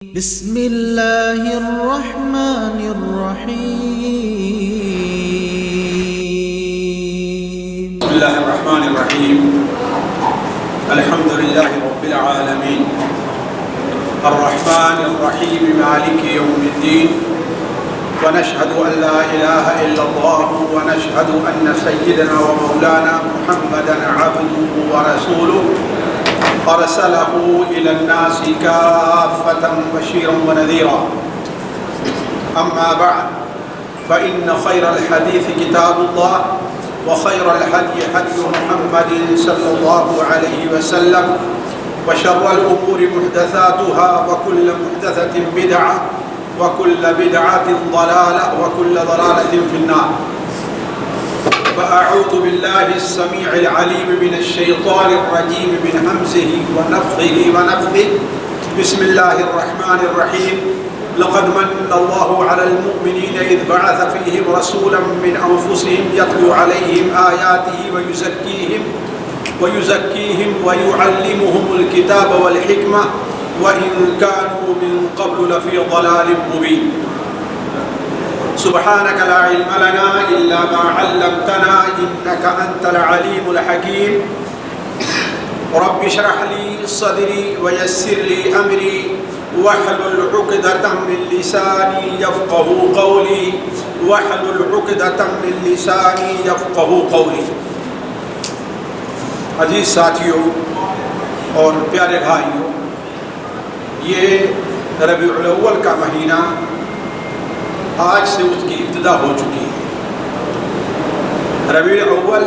بسم اللہ الرحمن الرحیم بسم اللہ الرحمن الرحیم الحمد للہ رب العالمین الرحمن الرحیم مالک یوم الدین ونشهد ان لا الہ الا اللہ ونشهد ان سیدنا ومولانا محمدا عبده ورسوله أرسله إلى الناس كافة بشيرا ونذيرا أما بعد فإن خير الحديث كتاب الله وخير الهدي هدي محمد صلى الله عليه وسلم وشر الأمور محدثاتها وكل محدثة بدعة وكل بدعة ضلالة وكل ضلالة في النار. فأعوذ بالله السميع العليم من الشيطان الرجيم من همزه ونفخه ونفثه. بسم الله الرحمن الرحيم. لقد من الله على المؤمنين إذ بعث فيهم رسولا من أنفسهم يتلو عليهم آياته ويزكيهم ويعلمهم الكتاب والحكمة وإن كانوا من قبل لفي ضلال مبين. سبحانك لا علم لنا إلا ما علمتنا إنك أنت العليم الحكيم. رب اشرح لي صدري ويسر لي أمري واحلل عقدة من لساني يفقهوا قولي واحلل عقدة من لساني يفقهوا قولي. عزیز ساتھیوں اور پیارے بھائیوں، یہ ربیع الاول کا مہینہ آج سے اس کی ابتدا ہو چکی ہے. ربیع الاول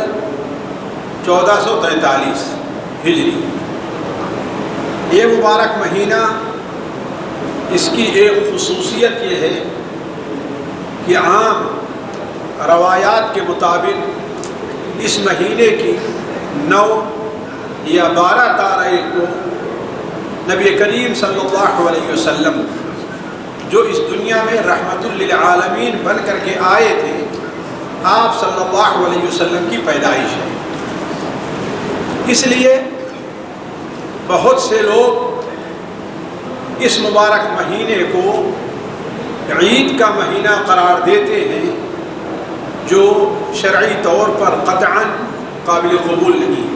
1443 ہجری. یہ مبارک مہینہ، اس کی ایک خصوصیت یہ ہے کہ عام روایات کے مطابق اس مہینے کی 9 یا 12 تاریخ کو نبی کریم صلی اللہ علیہ وسلم جو اس دنیا میں رحمت للعالمین بن کر کے آئے تھے، آپ صلی اللہ علیہ وسلم کی پیدائش ہے. اس لیے بہت سے لوگ اس مبارک مہینے کو عید کا مہینہ قرار دیتے ہیں، جو شرعی طور پر قطعاً قابل قبول نہیں ہے.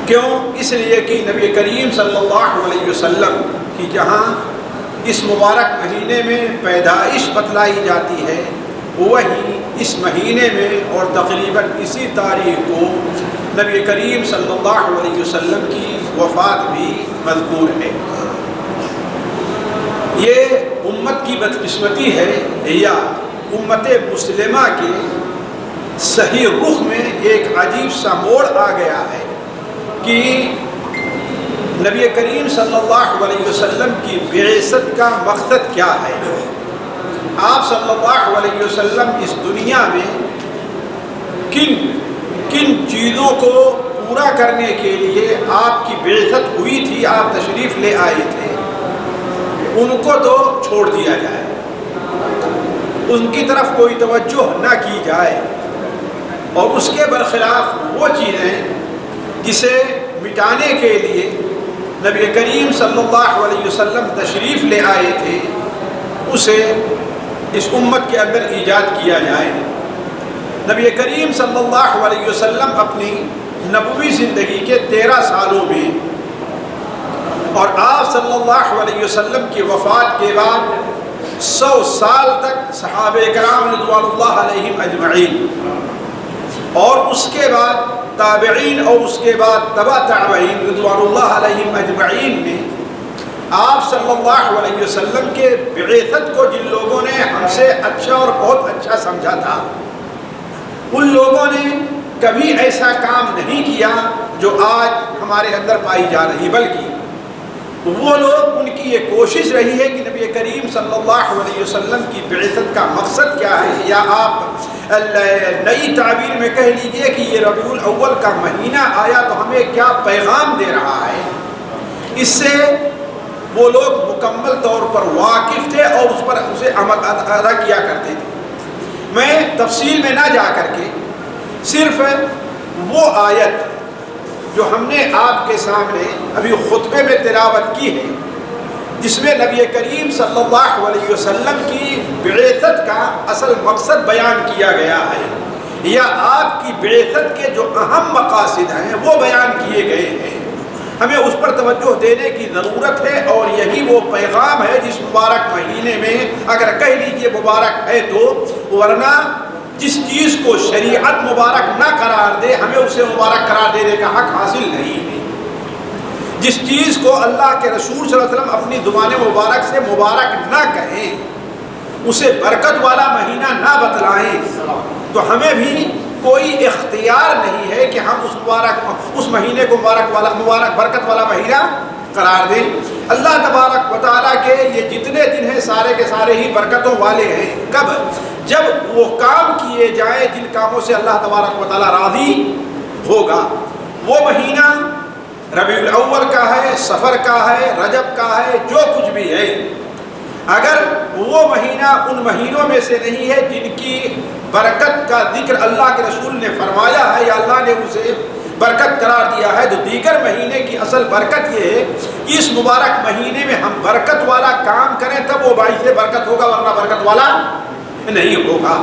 کیوں؟ اس لیے کہ نبی کریم صلی اللہ علیہ وسلم کی جہاں اس مبارک مہینے میں پیدائش بتلائی جاتی ہے، وہی اس مہینے میں اور تقریباً اسی تاریخ کو نبی کریم صلی اللہ علیہ وسلم کی وفات بھی مذکور ہے. یہ امت کی بدقسمتی ہے یا امت مسلمہ کے صحیح رخ میں ایک عجیب سا موڑ آ گیا ہے کہ نبی کریم صلی اللہ علیہ وسلم کی بعثت کا مقصد کیا ہے. آپ صلی اللہ علیہ وسلم اس دنیا میں کن چیزوں کو پورا کرنے کے لیے آپ کی بعثت ہوئی تھی، آپ تشریف لے آئے تھے، ان کو تو چھوڑ دیا جائے، ان کی طرف کوئی توجہ نہ کی جائے، اور اس کے برخلاف وہ چیزیں جسے مٹانے کے لیے نبی کریم صلی اللہ علیہ وسلم تشریف لے آئے تھے، اسے اس امت کے اندر ایجاد کیا جائے. نبی کریم صلی اللہ علیہ وسلم اپنی نبوی زندگی کے 13 سالوں میں اور آپ صلی اللہ علیہ وسلم کی وفات کے بعد 100 سال تک صحابہ کرام رضوان اللہ علیہم اجمعین، اور اس کے بعد تابعین اور اس کے بعد تبع تابعین رضوان اللہ علیہم اجمعین نے آپ صلی اللہ علیہ وسلم کے بعثت کو جن لوگوں نے ہم سے اچھا اور بہت اچھا سمجھا تھا، ان لوگوں نے کبھی ایسا کام نہیں کیا جو آج ہمارے اندر پائی جا رہی، بلکہ وہ لوگ، ان کی یہ کوشش رہی ہے کہ نبی کریم صلی اللہ علیہ وسلم کی بعثت کا مقصد کیا ہے، یا آپ نئی تعبیر میں کہہ لیجئے کہ یہ ربیع الاول کا مہینہ آیا تو ہمیں کیا پیغام دے رہا ہے. اس سے وہ لوگ مکمل طور پر واقف تھے اور اسے عمل ادا کیا کرتے تھے. میں تفصیل میں نہ جا کر کے صرف وہ آیت جو ہم نے آپ کے سامنے ابھی خطبے میں تلاوت کی ہے جس میں نبی کریم صلی اللہ علیہ وسلم کی بعثت کا اصل مقصد بیان کیا گیا ہے، یا آپ کی بعثت کے جو اہم مقاصد ہیں وہ بیان کیے گئے ہیں۔ ہمیں اس پر توجہ دینے کی ضرورت ہے، اور یہی وہ پیغام ہے جس مبارک مہینے میں اگر کہہ لیجیے مبارک ہے تو، ورنہ جس چیز کو شریعت مبارک نہ قرار دے ہمیں اسے مبارک قرار دینے کا حق حاصل نہیں ہے۔ جس چیز کو اللہ کے رسول صلی اللہ علیہ وسلم اپنی زبان مبارک سے مبارک نہ کہیں، اسے برکت والا مہینہ نہ بتلائیں، تو ہمیں بھی کوئی اختیار نہیں ہے کہ ہم اس مہینے کو مبارک برکت والا مہینہ قرار دیں۔ اللہ تبارک و تعالیٰ کے یہ جتنے دن ہیں سارے کے سارے ہی برکتوں والے ہیں۔ کب؟ جب وہ کام کیے جائیں جن کاموں سے اللہ تبارک و تعالیٰ راضی ہوگا۔ وہ مہینہ ربیع الاول کا ہے، صفر کا ہے، رجب کا ہے، جو کچھ بھی ہے، اگر وہ مہینہ ان مہینوں میں سے نہیں ہے جن کی برکت کا ذکر اللہ کے رسول نے فرمایا ہے یا اللہ نے اسے برکت قرار دیا ہے، تو دیگر مہینے کی اصل برکت یہ ہے کہ اس مبارک مہینے میں ہم برکت والا کام کریں تب وہ باعث برکت ہوگا، ورنہ برکت والا نہیں ہوگا۔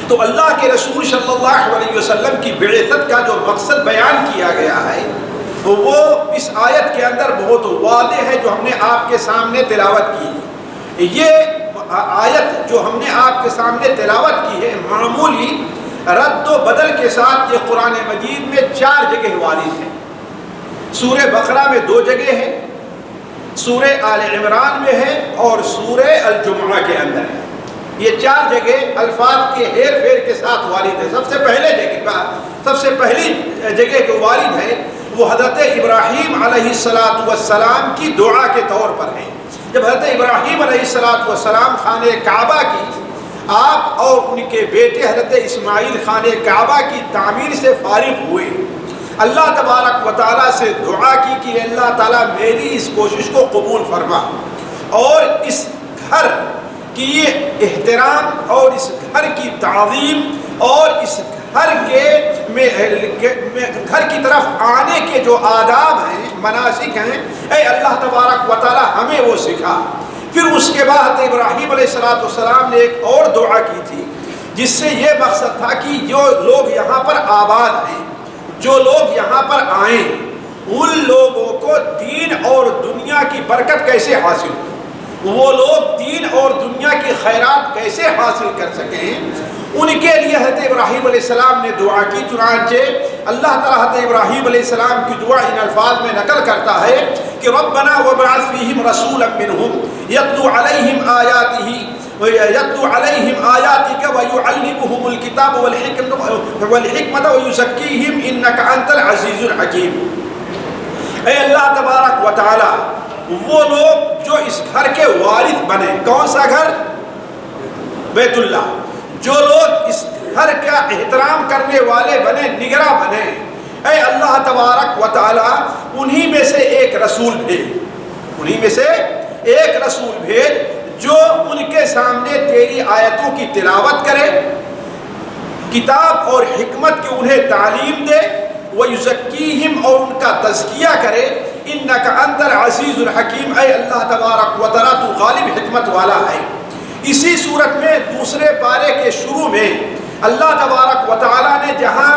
تو اللہ کے رسول صلی اللہ علیہ وسلم کی بعثت کا جو مقصد بیان کیا گیا ہے وہ اس آیت کے اندر بہت واضح ہے جو ہم نے آپ کے سامنے تلاوت کی۔ یہ آیت جو ہم نے آپ کے سامنے تلاوت کی ہے معمولی رد و بدل کے ساتھ یہ قرآن مجید میں 4 جگہ وارد ہے۔ سورہ بقرہ میں 2 جگہ ہے، سورہ آل عمران میں ہے، اور سورہ الجمعہ کے اندر ہے۔ یہ 4 جگہ الفاظ کے ہیر پھیر کے ساتھ وارد ہے۔ سب سے پہلی جگہ جو وارد ہے وہ حضرت ابراہیم علیہ السلام کی دعا کے طور پر ہے۔ جب حضرت ابراہیم علیہ السلام خانہ کعبہ کی آپ اور ان کے بیٹے حضرت اسماعیل خانہ کعبہ کی تعمیر سے فارغ ہوئے، اللہ تبارک و تعالیٰ سے دعا کی کہ اللہ تعالیٰ میری اس کوشش کو قبول فرما، اور اس گھر کی احترام اور اس گھر کی تعظیم اور اس گھر کی طرف آنے کے جو آداب ہیں، مناسک ہیں، اے اللہ تبارک و تعالیٰ ہمیں وہ سکھا۔ پھر اس کے بعد ابراہیم علیہ السلام نے ایک اور دعا کی تھی جس سے یہ مقصد تھا کہ جو لوگ یہاں پر آباد ہیں، جو لوگ یہاں پر آئیں، ان لوگوں کو دین اور دنیا کی برکت کیسے حاصل ہو، وہ لوگ دین اور دنیا کی خیرات کیسے حاصل کر سکیں، ان کے لیے حضرت ابراہیم علیہ السلام نے دعا کی۔ چنانچہ اللہ تعالیٰ حضرت ابراہیم علیہ السلام کی دعا ان الفاظ میں نقل کرتا ہے کہ ربنا وابعث فیہم رسولا منہم یتلو علیہم آیاتک ویعلمہم الکتاب والحکمت ویزکیہم انک انت العزیز الحکیم۔ اے اللہ تبارک و تعالیٰ، وہ لوگ جو اس گھر کے وارث بنے، کون سا گھر؟ بیت اللہ، جو لوگ اس گھر کا احترام کرنے والے بنے، نگراں بنے، اے اللہ تبارک و تعالیٰ انہی میں سے ایک رسول بھیج جو ان کے سامنے تیری آیتوں کی تلاوت کرے، کتاب اور حکمت کی انہیں تعلیم دے، وَيُزَكِّيهِمْ اور ان کا تزکیہ کرے، اِنَّكَ أَنْتَ الْعَزِيزُ الْحَكِيمُ اے اللہ تبارک و تعالیٰ تو غالب حکمت والا ہے۔ اسی صورت میں دوسرے پارے کے شروع میں اللہ تبارک و تعالیٰ نے جہاں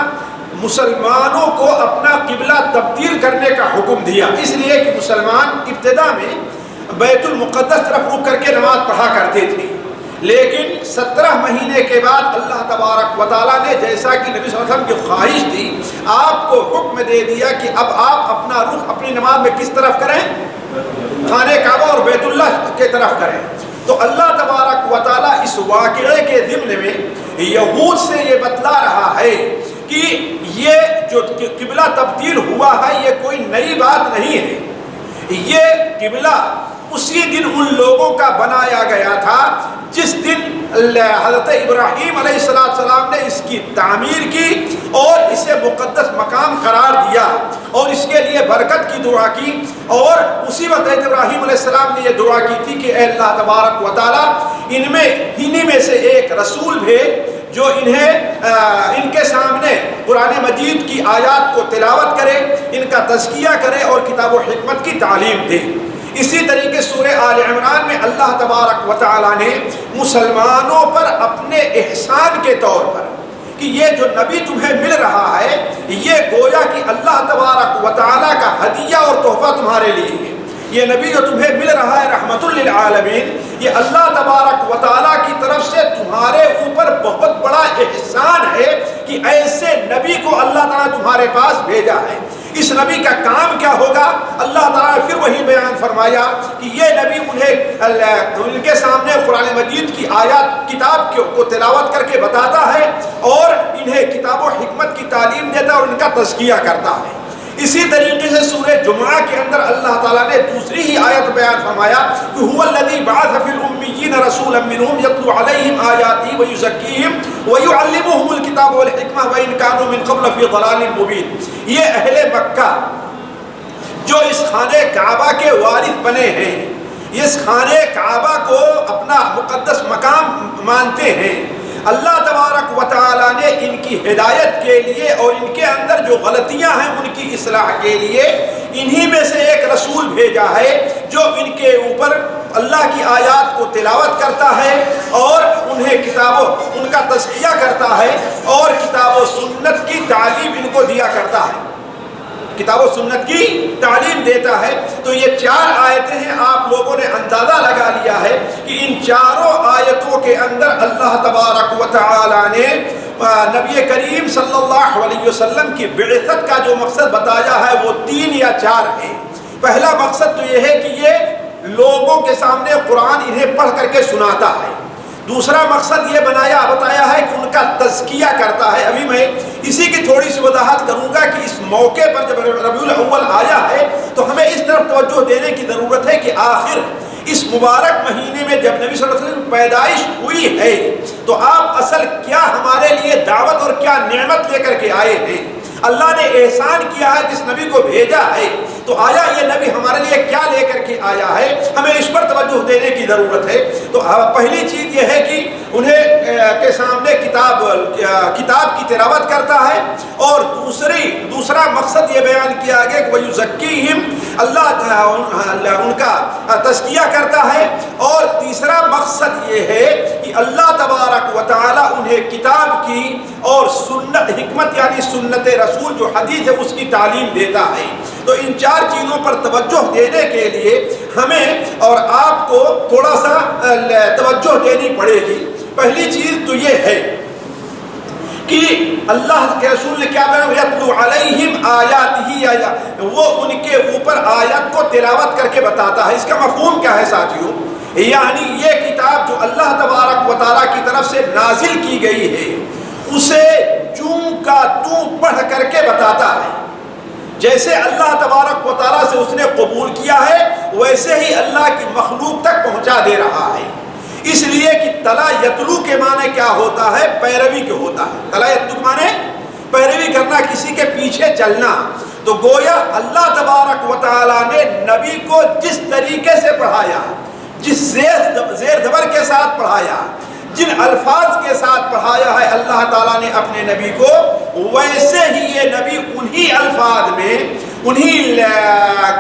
مسلمانوں کو اپنا قبلہ تبدیل کرنے کا حکم دیا، اس لیے کہ مسلمان ابتدا میں بیت المقدس طرف رک کر کے نماز پڑھا کرتے تھے، لیکن 17 مہینے کے بعد اللہ تبارک و تعالیٰ نے جیسا کہ نبی صلی اللہ علیہ وسلم کی خواہش تھی آپ کو حکم دے دیا کہ اب آپ اپنا رخ اپنی نماز میں کس طرف کریں؟ خانہ کعبہ اور بیت اللہ کے طرف کریں۔ تو اللہ تبارک و تعالیٰ اس واقعے کے ضمن میں یہود سے یہ بتلا رہا ہے کہ یہ جو قبلہ تبدیل ہوا ہے یہ کوئی نئی بات نہیں ہے، یہ قبلہ اسی دن ان لوگوں کا بنایا گیا تھا جس دن حضرت ابراہیم علیہ السلام نے اس کی تعمیر کی اور اسے مقدس مقام قرار دیا اور اس کے لیے برکت کی دعا کی، اور اسی وقت ابراہیم علیہ السلام نے یہ دعا کی تھی کہ اے اللہ تبارک و تعالیٰ انہی میں سے ایک رسول بھیج جو ان کے سامنے قرآن مجید کی آیات کو تلاوت کرے، ان کا تزکیہ کرے اور کتاب و حکمت کی تعلیم دے۔ اسی طریقے سورہ آل عمران میں اللہ تبارک و تعالیٰ نے مسلمانوں پر اپنے احسان کے طور پر کہ یہ جو نبی تمہیں مل رہا ہے یہ گویا کہ اللہ تبارک و تعالیٰ کا ہدیہ اور تحفہ تمہارے لیے ہے. یہ نبی جو تمہیں مل رہا ہے رحمت للعالمین، یہ اللہ تبارک و تعالیٰ کی طرف سے تمہارے اوپر بہت بڑا احسان ہے کہ ایسے نبی کو اللہ تعالیٰ تمہارے پاس بھیجا ہے. اس نبی کا کام کیا ہوگا؟ اللہ تعالیٰ نے پھر وہی بیان فرمایا کہ یہ نبی ان کے سامنے قرآن مجید کی آیات کتاب کو تلاوت کر کے بتاتا ہے اور انہیں کتاب و حکمت کی تعلیم دیتا ہے اور ان کا تزکیہ کرتا ہے. اسی طریقے سے سورہ جمعہ کے اندر اللہ تعالیٰ نے دوسری ہی آیت بیان فرمایا کہ هو الذی بعث فی الامیین رسولا منہم یتلو علیہم آیاتی ویزکیہم ویعلمہم الکتاب والحکمہ وان کانوا من قبل فی ضلال مبین. یہ اہل مکہ جو اس خانہ کعبہ کے وارث بنے ہیں، اس خانہ کعبہ کو اپنا مقدس مقام مانتے ہیں، اللہ تبارک و تعالیٰ نے ان کی ہدایت کے لیے اور ان کے اندر جو غلطیاں ہیں ان کی اصلاح کے لیے انہی میں سے ایک رسول بھیجا ہے جو ان کے اوپر اللہ کی آیات کو تلاوت کرتا ہے اور انہیں ان کا تزکیہ کرتا ہے اور کتاب و سنت کی تعلیم ان کو دیا کرتا ہے، کتاب و سنت کی تعلیم دیتا ہے. تو یہ 4 آیتیں ہیں. آپ لوگوں نے اندازہ لگا لیا ہے کہ ان چاروں آیتوں کے اندر اللہ تبارک و تعالی نے نبی کریم صلی اللہ علیہ وسلم کی بعثت کا جو مقصد بتایا ہے وہ 3 یا 4 ہے. پہلا مقصد تو یہ ہے کہ یہ لوگوں کے سامنے قرآن انہیں پڑھ کر کے سناتا ہے. دوسرا مقصد یہ بتایا ہے کہ ان کا تزکیہ کرتا ہے. ابھی میں اسی کی تھوڑی سی وضاحت کروں گا کہ اس موقع پر جب ربیع الاول آیا ہے تو ہمیں اس طرف توجہ دینے کی ضرورت ہے کہ آخر اس مبارک مہینے میں جب نبی صلی اللہ علیہ وسلم کی پیدائش ہوئی ہے تو آپ اصل کیا ہمارے لیے دعوت اور کیا نعمت لے کر کے آئے ہیں. اللہ نے احسان کیا ہے جس نبی کو بھیجا ہے تو آیا یہ نبی ہمارے لیے کیا لے کر کے آیا ہے، ہمیں اس پر توجہ دینے کی ضرورت ہے. تو پہلی چیز یہ ہے کہ انہیں کے سامنے کتاب کی تلاوت کرتا ہے اور دوسرا مقصد یہ بیان کیا گیا کہ وَيُزَكِّيهِمْ اللہ ان کا تزکیہ کرتا ہے. اور تیسرا مقصد یہ ہے کہ اللہ تبارک و تعالی انہیں کتاب کی اور سنت حکمت یعنی سنت رسول جو حدیث ہے اس کی تعلیم دیتا ہے. تو ان 4 چیزوں پر توجہ دینے کے لیے ہمیں اور آپ کو تھوڑا سا توجہ دینی پڑے گی. پہلی چیز تو یہ ہے کہ اللہ کے رسول نے کیا بیان یتلو علیہم آیاتہ، وہ ان کے اوپر آیات کو تلاوت کر کے بتاتا ہے. اس کا مفہوم کیا ہے ساتھیوں؟ یعنی یہ کتاب جو اللہ تبارک و تعالیٰ کی طرف سے نازل کی گئی ہے اسے چوں کا توں پڑھ کر کے بتاتا ہے. جیسے اللہ تبارک و تعالیٰ سے اس نے قبول کیا ہے ویسے ہی اللہ کی مخلوق تک پہنچا دے رہا ہے. اس لیے کہ تلا یتلو کے معنی کیا ہوتا ہے؟ پیروی کے ہوتا ہے. تلا یتلو کے معنی پیروی کرنا، کسی کے پیچھے چلنا. تو گویا اللہ تبارک و تعالیٰ نے نبی کو جس طریقے سے پڑھایا، جس زیر زبر کے ساتھ پڑھایا، جن الفاظ کے ساتھ پڑھایا ہے اللہ تعالیٰ نے اپنے نبی کو، ویسے ہی یہ نبی انہی الفاظ میں انہی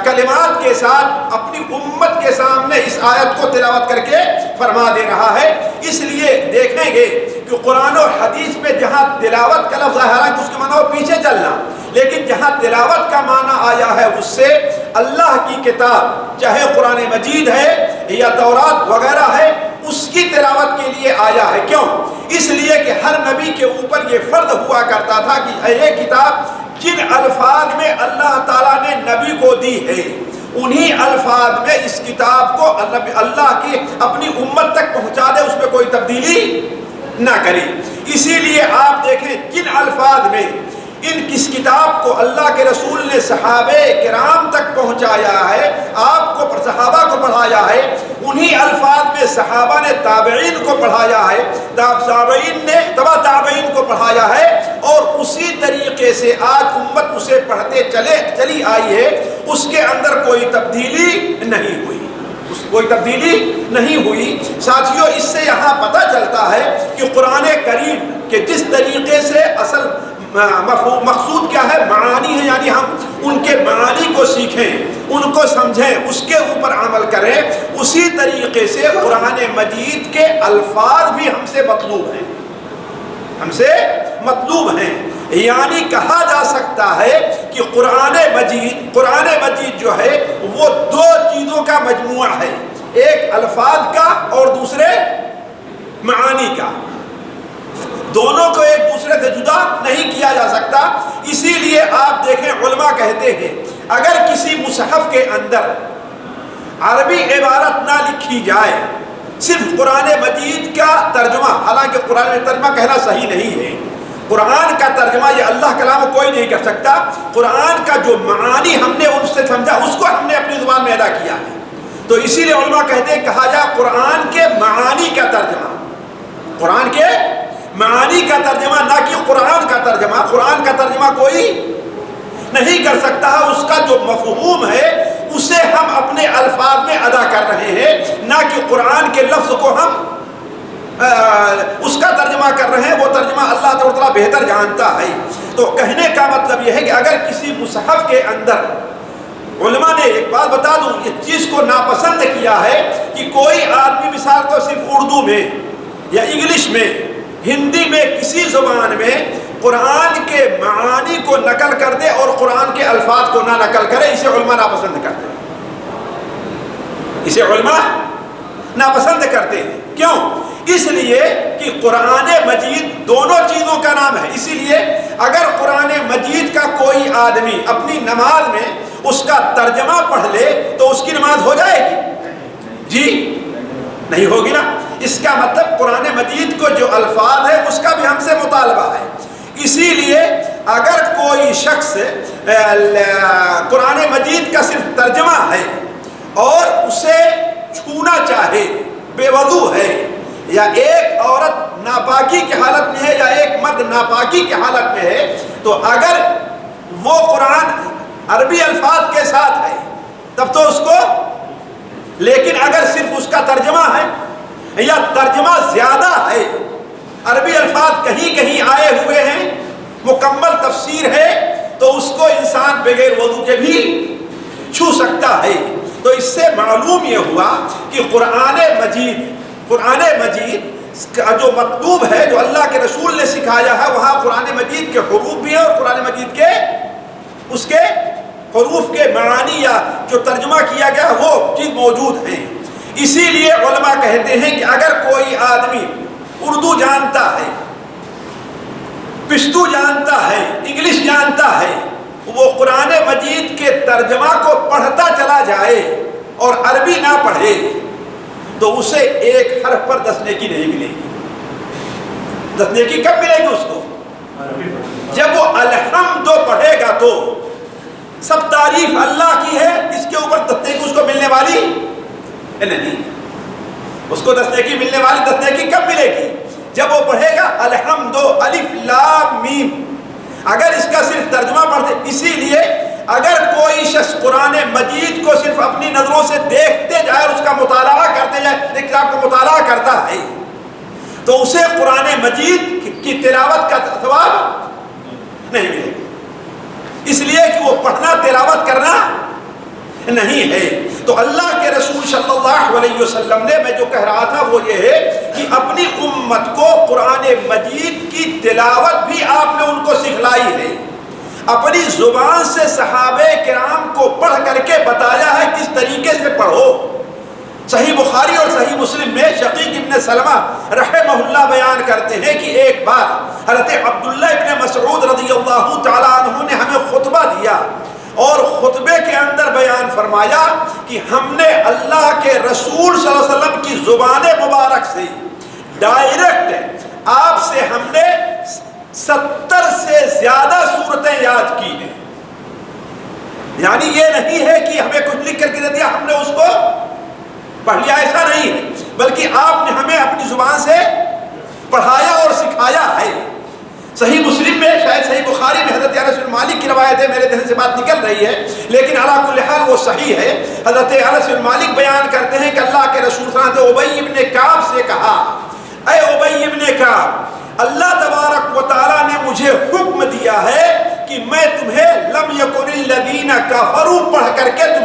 کلمات کے ساتھ اپنی امت کے سامنے اس آیت کو تلاوت کر کے فرما دے رہا ہے. اس لیے دیکھیں گے کہ قرآن و حدیث میں جہاں تلاوت کا لفظ ہے اس کے معنی پیچھے چلنا، لیکن جہاں تلاوت کا معنی آیا ہے اس سے اللہ کی کتاب چاہے قرآن مجید ہے یا تورات وغیرہ ہے اس کی تلاوت کے لیے آیا ہے. کیوں؟ اس لیے کہ ہر نبی کے اوپر یہ فرض ہوا کرتا تھا کہ یہ کتاب جن الفاظ میں اللہ تعالیٰ نے نبی کو دی ہے انہی الفاظ میں اس کتاب کو اللہ کی اپنی امت تک پہنچا دے، اس میں کوئی تبدیلی نہ کرے. اسی لیے آپ دیکھیں جن الفاظ میں اس کتاب کو اللہ کے رسول نے صحابہ کرام تک پہنچایا ہے، آپ کو صحابہ کو پڑھایا ہے، انہی الفاظ میں صحابہ نے تابعین کو پڑھایا ہے، تابعین نے تبع تابعین کو پڑھایا ہے، اور اسی طریقے سے آج امت اسے پڑھتے چلی آئی ہے. اس کے اندر کوئی تبدیلی نہیں ہوئی، کوئی تبدیلی نہیں ہوئی. ساتھیوں اس سے یہاں پتہ چلتا ہے کہ قرآن کریم کے جس طریقے سے اصل مقصود کیا ہے؟ معانی ہے، یعنی ہم ان کے معانی کو سیکھیں، ان کو سمجھیں، اس کے اوپر عمل کریں۔ اسی طریقے سے قرآن مجید کے الفاظ بھی ہم سے مطلوب ہیں، ہم سے مطلوب ہیں۔ یعنی کہا جا سکتا ہے کہ قرآن مجید جو ہے وہ دو چیزوں کا مجموعہ ہے، ایک الفاظ کا اور دوسرے معانی کا۔ دونوں کو ایک دوسرے سے جدا نہیں کیا جا سکتا۔ اسی لیے آپ دیکھیں علماء کہتے ہیں اگر کسی مصحف کے اندر عربی عبارت نہ لکھی جائے، صرف قرآن مجید کا ترجمہ، حالانکہ قرآن میں ترجمہ کہنا صحیح نہیں ہے، قرآن کا ترجمہ یہ اللہ کلام کوئی نہیں کر سکتا، قرآن کا جو معانی ہم نے ان سے سمجھا اس کو ہم نے اپنی زبان میں ادا کیا ہے، تو اسی لیے علماء کہتے ہیں کہا جائے قرآن کے معانی کا ترجمہ، قرآن کے معانی کا ترجمہ، نہ کہ قرآن کا ترجمہ۔ قرآن کا ترجمہ کوئی نہیں کر سکتا ہے، اس کا جو مفہوم ہے اسے ہم اپنے الفاظ میں ادا کر رہے ہیں، نہ کہ قرآن کے لفظ کو ہم اس کا ترجمہ کر رہے ہیں، وہ ترجمہ اللہ تعالیٰ بہتر جانتا ہے۔ تو کہنے کا مطلب یہ ہے کہ اگر کسی مصحف کے اندر، علماء نے ایک بات بتا دوں، اس چیز کو ناپسند کیا ہے کہ کوئی آدمی مثال کو صرف اردو میں یا انگلش میں، ہندی میں، کسی زبان میں قرآن کے معانی کو نقل کر دے اور قرآن کے الفاظ کو نہ نقل کرے، اسے علماء ناپسند کرتے ہیں، اسے علماء ناپسند کرتے ہیں۔ کیوں؟ اس لیے کہ قرآن مجید دونوں چیزوں کا نام ہے۔ اسی لیے اگر قرآن مجید کا کوئی آدمی اپنی نماز میں اس کا ترجمہ پڑھ لے تو اس کی نماز ہو جائے گی؟ جی نہیں ہوگی نا۔ اس کا مطلب قرآن مجید کو جو الفاظ ہے اس کا بھی ہم سے مطالبہ ہے۔ اسی لیے اگر کوئی شخص قرآن مجید کا صرف ترجمہ ہے اور اسے چھونا چاہے، بے وضو ہے، یا ایک عورت ناپاکی کی حالت میں ہے یا ایک مرد ناپاکی کی حالت میں ہے، تو اگر وہ قرآن عربی الفاظ کے ساتھ ہے تب تو اس کو، لیکن اگر صرف اس کا ترجمہ ہے یا ترجمہ زیادہ ہے، عربی الفاظ کہیں کہیں آئے ہوئے ہیں، مکمل تفسیر ہے، تو اس کو انسان بغیر وضو کے بھی چھو سکتا ہے۔ تو اس سے معلوم یہ ہوا کہ قرآن مجید کا جو مطلوب ہے، جو اللہ کے رسول نے سکھایا ہے، وہاں قرآن مجید کے حروف بھی ہیں اور قرآن مجید کے اس کے حروف کے معانی یا جو ترجمہ کیا گیا ہے وہ چیز موجود ہیں۔ اسی لیے علماء کہتے ہیں کہ اگر کوئی آدمی اردو جانتا ہے، پشتو جانتا ہے، انگلش جانتا ہے، وہ قرآن مجید کے ترجمہ کو پڑھتا چلا جائے اور عربی نہ پڑھے تو اسے ایک حرف پر 10 نیکی نہیں ملے گی۔ 10 نیکی کب ملے گی اس کو؟ جب وہ الحمد پڑھے گا تو سب تعریف اللہ کی ہے، اس کے اوپر 10 نیکی اس کو ملنے والی نہیں، اس کو 10 نیکی ملنے والی 10 نیکی کب ملے گی؟ جب وہ پڑھے گا الحمد الف لام میم۔ اگر اس کا صرف ترجمہ پڑھتے، اسی لیے اگر کوئی شخص قرآن مجید کو صرف اپنی نظروں سے دیکھتے جائے اور اس کا مطالعہ کرتے جائے، ایک کتاب کا مطالعہ کرتا ہے، تو اسے قرآن مجید کی تلاوت کا ثواب نہیں ملے گا، اس لیے کہ وہ پڑھنا تلاوت کرنا نہیں ہے۔ تو اللہ کے رسول صلی اللہ علیہ وسلم نے، میں جو کہہ رہا تھا وہ یہ ہے کہ اپنی امت کو قرآن مجید کی تلاوت بھی آپ نے ان کو سکھلائی ہے، اپنی زبان سے صحابہ کرام کو پڑھ کر کے بتایا ہے کس طریقے سے پڑھو۔ صحیح بخاری اور صحیح مسلم میں شقیق ابن سلمہ رحمہ اللہ بیان کرتے ہیں کہ ایک بار حضرت عبداللہ ابن مسعود رضی اللہ تعالیٰ عنہ نے ہمیں خطبہ دیا اور خطبے کے اندر بیان فرمایا کہ ہم نے اللہ کے رسول صلی اللہ علیہ وسلم کی زبان مبارک سے ڈائریکٹ آپ سے ہم نے 70 سے زیادہ سورتیں یاد کی ہیں۔ یعنی یہ نہیں ہے کہ ہمیں کچھ لکھ کر کے دے دیا ہم نے اس کو پڑھ لیا، ایسا نہیں ہے، بلکہ آپ نے ہمیں اپنی زبان سے پڑھایا اور سکھایا ہے۔ صحیح مسلم میں، شاید صحیح بخاری میں حضرت انس بن مالک کی روایت ہے، میرے ذہن سے بات نکل رہی ہے لیکن علی کل حال وہ صحیح ہے۔ حضرت انس بن مالک بیان کرتے ہیں کہ اللہ کے رسول صلی اللہ علیہ وسلم نے ابی ابن کعب سے کہا، اے ابی ابن کعب، اللہ تبارک و تعالیٰ نے مجھے حکم دیا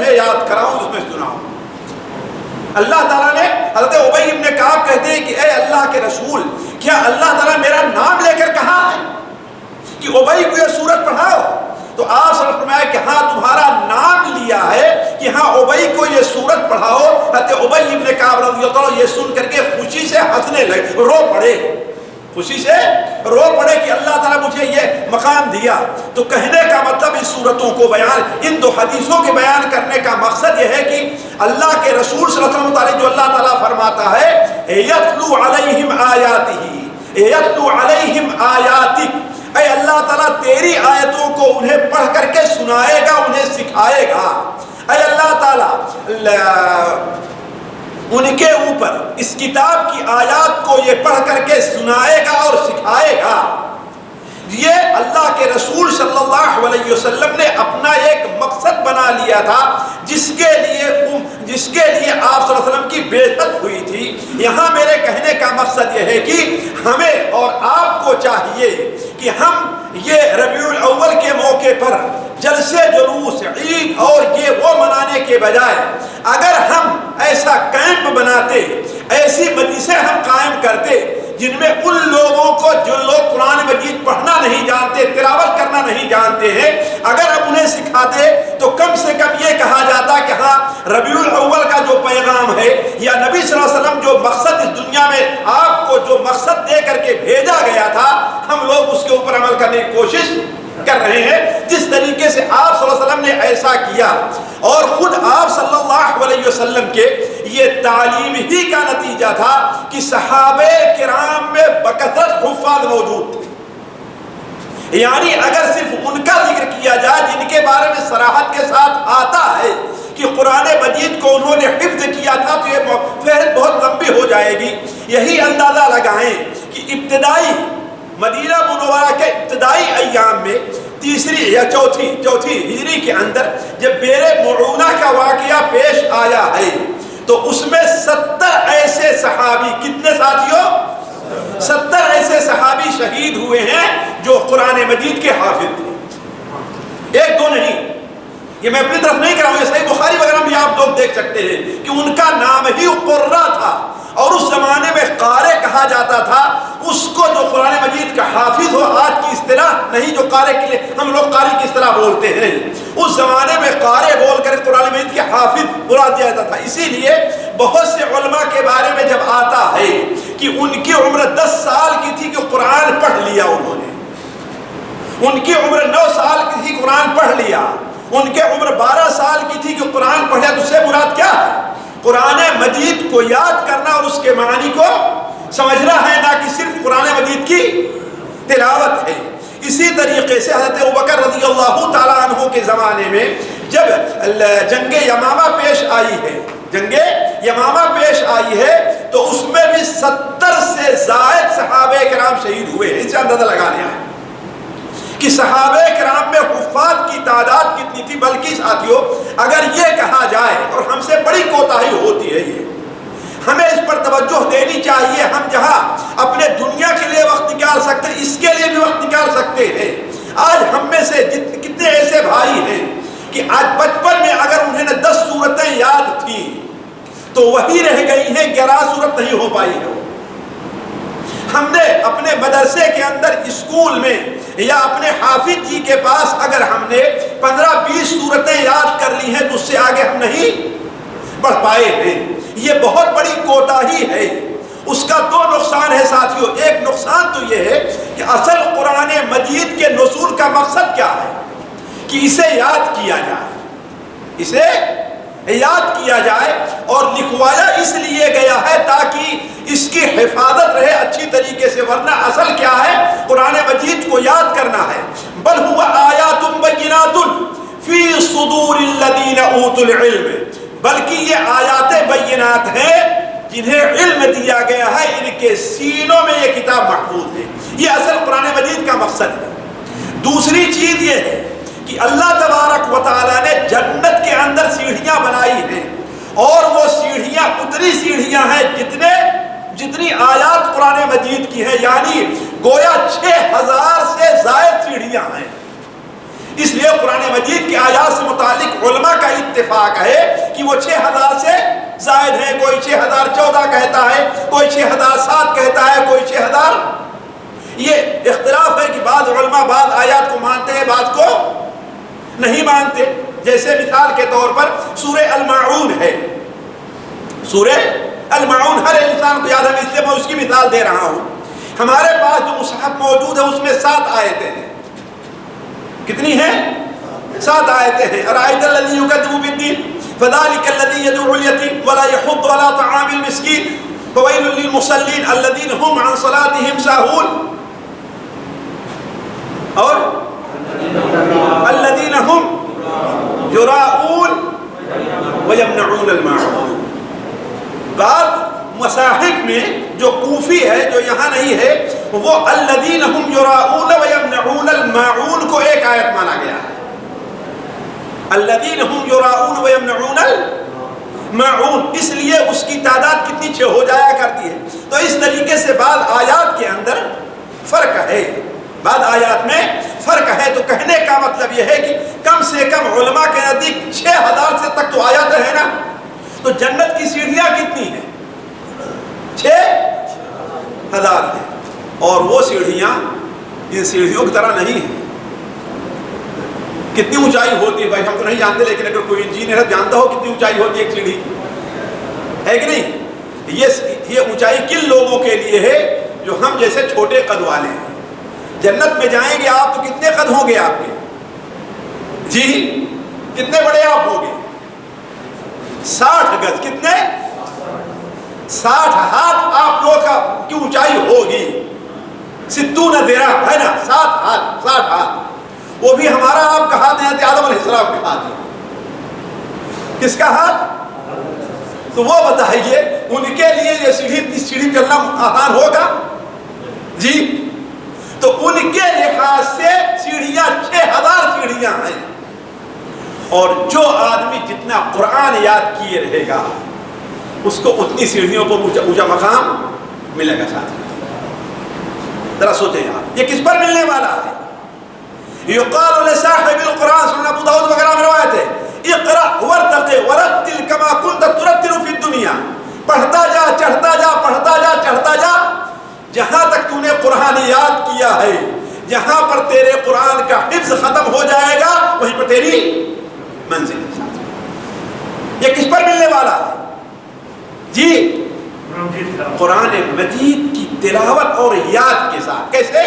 تمہیں یاد کراؤں اس میں سناؤں۔ اللہ تعالیٰ نے حضرت ابی ابن کعب کہتے ہیں کہ اے اللہ کے رسول، کیا اللہ تعالیٰ میرا نام لے کر کہا ہے کہ ابی کو یہ سورت پڑھاؤ؟ تو آپ صلی اللہ علیہ وسلم نے فرمایا کہ ہاں تمہارا نام لیا ہے کہ ہاں ابی کو یہ سورت پڑھاؤ۔ حضرت ابی ابن کعب رضی اللہ عنہ یہ سن کر کے خوشی سے ہنسنے لگے، رو پڑے، خوشی سے رو پڑے کہ اللہ تعالیٰ مجھے یہ مقام دیا۔ تو کہنے کا مطلب اس صورتوں کو بیان، ان دو حدیثوں کے بیان کرنے کا مقصد یہ ہے کہ اللہ کے رسول صلی اللہ علیہ وسلم جو اللہ تعالیٰ فرماتا ہے یتلو علیہم آیاتہ، یتلو علیہم آیاتک، اے اللہ تعالیٰ تیری آیتوں کو انہیں پڑھ کر کے سنائے گا، انہیں سکھائے گا۔ اے اللہ تعالیٰ ان کے اوپر اس کتاب کی آیات کو یہ پڑھ کر کے سنائے گا اور سکھائے گا۔ یہ اللہ کے رسول صلی اللہ علیہ وسلم نے اپنا ایک مقصد بنا لیا تھا جس کے لیے آپ صلی اللہ علیہ وسلم کی بعثت ہوئی تھی۔ یہاں میرے کہنے کا مقصد یہ ہے کہ ہمیں اور آپ کو چاہیے کہ ہم یہ ربیع الاول کے موقع پر جلسے جلوس عید اور یہ وہ منانے کے بجائے اگر ہم ایسا کیمپ بناتے، ایسی مجلسیں ہم قائم کرتے جن میں ان لوگوں کو جو لوگ قرآن مجید پڑھنا نہیں جانتے، تلاوت کرنا نہیں جانتے ہیں، اگر ہم انہیں سکھاتے تو کم سے کم یہ کہا جاتا کہ ہاں ربیع الاول کا جو پیغام ہے یا نبی صلی اللہ علیہ وسلم جو مقصد اس دنیا میں آپ کو جو مقصد دے کر کے بھیجا گیا تھا، ہم لوگ اس کے اوپر عمل کرنے کی کوشش کر رہے ہیں۔ جس طریقے سے آپ صلی اللہ علیہ وسلم نے ایسا کیا اور خود آپ صلی اللہ علیہ وسلم کے یہ تعلیم ہی کا نتیجہ تھا کہ صحابہ کرام میں بکثرت حفاظ موجود تھے۔ یعنی اگر صرف ان کا ذکر کیا جائے جن کے بارے میں صراحت کے ساتھ آتا ہے کہ قرآن مجید کو انہوں نے حفظ کیا تھا تو یہ فہرست بہت لمبی ہو جائے گی۔ یہی اندازہ لگائیں کہ ابتدائی مدینہ منورہ کے ابتدائی ایام میں تیسری یا چوتھی ہجری کے اندر جب بئر معونہ کا واقعہ پیش آیا ہے تو اس میں 70 ایسے صحابی، کتنے ساتھیوں؟ 70 ایسے صحابی شہید ہوئے ہیں جو قرآن مجید کے حافظ تھے، ایک دو نہیں۔ یہ میں اپنی طرف نہیں کر رہا ہوں، یہ صحیح بخاری وغیرہ بھی آپ لوگ دیکھ سکتے ہیں کہ ان کا نام ہی قرہ تھا اور اس زمانے میں قارئ کہا جاتا تھا اس کو جو قرآن مجید کا حافظ ہو۔ آج کی اصطلاح نہیں جو قارئ کے لیے ہم لوگ قاری کی اصطلاح بولتے ہیں، اس زمانے میں قارئ بول کر قرآن مجید کے حافظ بلا دیا جاتا تھا۔ اسی لیے بہت سے علماء کے بارے میں جب آتا ہے کہ ان کی عمر 10 سال کی تھی کہ قرآن پڑھ لیا انہوں نے، ان کی عمر 9 سال کی تھی قرآن پڑھ لیا، ان کے عمر 12 سال کی تھی کہ قرآن پڑھ لیا، تو اس سے مراد کیا ہے؟ قرآن مجید کو یاد کرنا اور اس کے معنی کو سمجھنا ہے، نہ کہ صرف قرآن مجید کی تلاوت ہے۔ اسی طریقے سے حضرت ابوبکر رضی اللہ تعالیٰ عنہ کے زمانے میں جب جنگ یمامہ پیش آئی ہے، جنگ یمامہ پیش آئی ہے تو اس میں بھی 70 سے زائد صحابہ کرام شہید ہوئے ہیں۔ اس سے اندازہ لگانے آئے کہ صحابہ کرام میں حفاظ کی تعداد کتنی تھی۔ بلکہ ساتھیوں اگر یہ کہا جائے، اور ہم سے بڑی کوتاہی ہوتی ہے، یہ ہمیں اس پر توجہ دینی چاہیے، ہم جہاں اپنے دنیا کے لیے وقت نکال سکتے ہیں اس کے لیے بھی وقت نکال سکتے ہیں۔ آج ہم میں سے کتنے ایسے بھائی ہیں کہ آج بچپن میں اگر انہیں 10 سورتیں یاد تھیں تو وہی رہ گئی ہیں، 11 سورت نہیں ہو پائی ہے۔ ہم نے اپنے مدرسے کے اندر اسکول میں یا اپنے حافظ جی کے پاس اگر ہم نے 15-20 سورتیں یاد کر لی ہیں تو اس سے آگے ہم نہیں بڑھ پائے ہیں۔ یہ بہت بڑی کوتاہی ہے۔ اس کا 2 نقصان ہے ساتھیوں۔ ایک نقصان تو یہ ہے کہ اصل قرآن مجید کے نزول کا مقصد کیا ہے کہ اسے یاد کیا جائے، اسے یاد کیا جائے، اور لکھوایا اس لیے گیا ہے تاکہ اس کی حفاظت رہے اچھی طریقے سے، ورنہ اصل کیا ہے؟ قرآن مجید کو یاد کرنا ہے۔ بل هو آیات بینات فی صدور الذین اوتوا العلم، بلکہ یہ آیات بینات ہیں جنہیں علم دیا گیا ہے، ان کے سینوں میں یہ کتاب محفوظ ہے۔ یہ اصل قرآن مجید کا مقصد ہے۔ دوسری چیز یہ ہے کہ اللہ تبارک و تعالیٰ نے جنت کے اندر سیڑھیاں بنائی ہیں، اور وہ سیڑھیاں اتنی سیڑھیاں ہیں جتنی آیات قرآن مجید کی ہیں، یعنی گویا 6000 سے زائد سیڑھیاں ہیں۔ اس لیے قرآن مجید کی آیات سے متعلق علماء کا اتفاق ہے کہ وہ 6000 سے زائد ہیں. کوئی 6014 کہتا ہے، کوئی 6007 کہتا ہے، کوئی 6000. یہ اختلاف ہے کہ بعض علماء بعض آیات کو مانتے ہیں، بعض کو نہیں مانتے. جیسے مثال کے طور پر سورہ الماعون ہے. سورہ الماعون ہر انسان کو یاد ہے، اس لیے میں اس کی مثال دے رہا ہوں. ہمارے پاس جو مصحف موجود ہے اس میں 7 آیتیں ہیں. کتنی ہیں؟ 7 آیتیں ہیں. ارأیت الذی یکذب بالدین فذلک الذی یدعو الیتیم ولا یحض علی طعام المسکین فویل للمصلین الذین هم عن صلاتهم ساہون اور الذین هم یراؤون ویمنعون الماعون. بعض مصاحف میں جو کوفی ہے، جو یہاں نہیں ہے، وہ الذین هم یراؤون ویمنعون الماعون کو ایک آیت مانا گیا ہے. الذین هم یراؤون ویمنعون الماعون، اس لیے اس کی تعداد کتنی 6 ہو جایا کرتی ہے. تو اس طریقے سے بعض آیات کے اندر فرق ہے، بعض آیات میں فرق ہے. تو کہنے کا مطلب یہ ہے کہ کم سے کم علماء کے نزدیک 6000 سے تک تو آیات ہے نا. تو جنت کی سیڑھیاں کتنی ہیں؟ 6000 ہیں. اور وہ سیڑھیاں ان سیڑھیوں کی طرح نہیں ہیں. کتنی اونچائی ہوتی ہے بھائی ہم تو نہیں جانتے، لیکن اگر کوئی انجینئر جانتا ہو کتنی اونچائی ہوتی ہے ایک سیڑھی ہے کہ نہیں. یہ اونچائی کن لوگوں کے لیے ہے؟ جو ہم جیسے چھوٹے قد والے ہیں. جنت میں جائیں گے آپ تو کتنے قد ہوں گے آپ کے؟ جی کتنے بڑے آپ ہوں گے؟ 60 گز. کتنے؟ 60 ہاتھ آپ لوگ کی اونچائی ہوگی. 60 ذراع ہے نا، 60 ہاتھ. وہ بھی ہمارا آپ کا ہاتھ ہے، آدم علیہ السلام کا ہاتھ ہے. کس کا ہاتھ؟ تو وہ بتائیے ان کے لیے یہ سیڑھی چلنا آسان ہوگا؟ جی تو ان کے لحاظ سے سیڑھیاں 6000 سیڑھیاں ہیں. اور جو آدمی جتنا قرآن یاد کیے رہے گا اس کو اتنی سیڑھیوں پر اونچا مقام ملے گا. ساتھ ذرا سوچیں آپ، یہ کس پر ملنے والا ہے؟ یقال لصاحب القرآن، سنن ابو داؤد وغیرہ میں روایت ہے، اقرأ ورتقِ ورتل كما كنت ترتل في الدنيا. پڑھتا جا چڑھتا جا، پڑھتا جا چڑھتا جا، جہاں تک تو نے قرآن یاد کیا ہے، جہاں پر تیرے قرآن کا حفظ ختم ہو جائے گا وہیں پر تیری منزل ہے. یہ کس پر ملنے والا ہے؟ جی قرآن مجید کی تلاوت اور یاد کے ساتھ. کیسے؟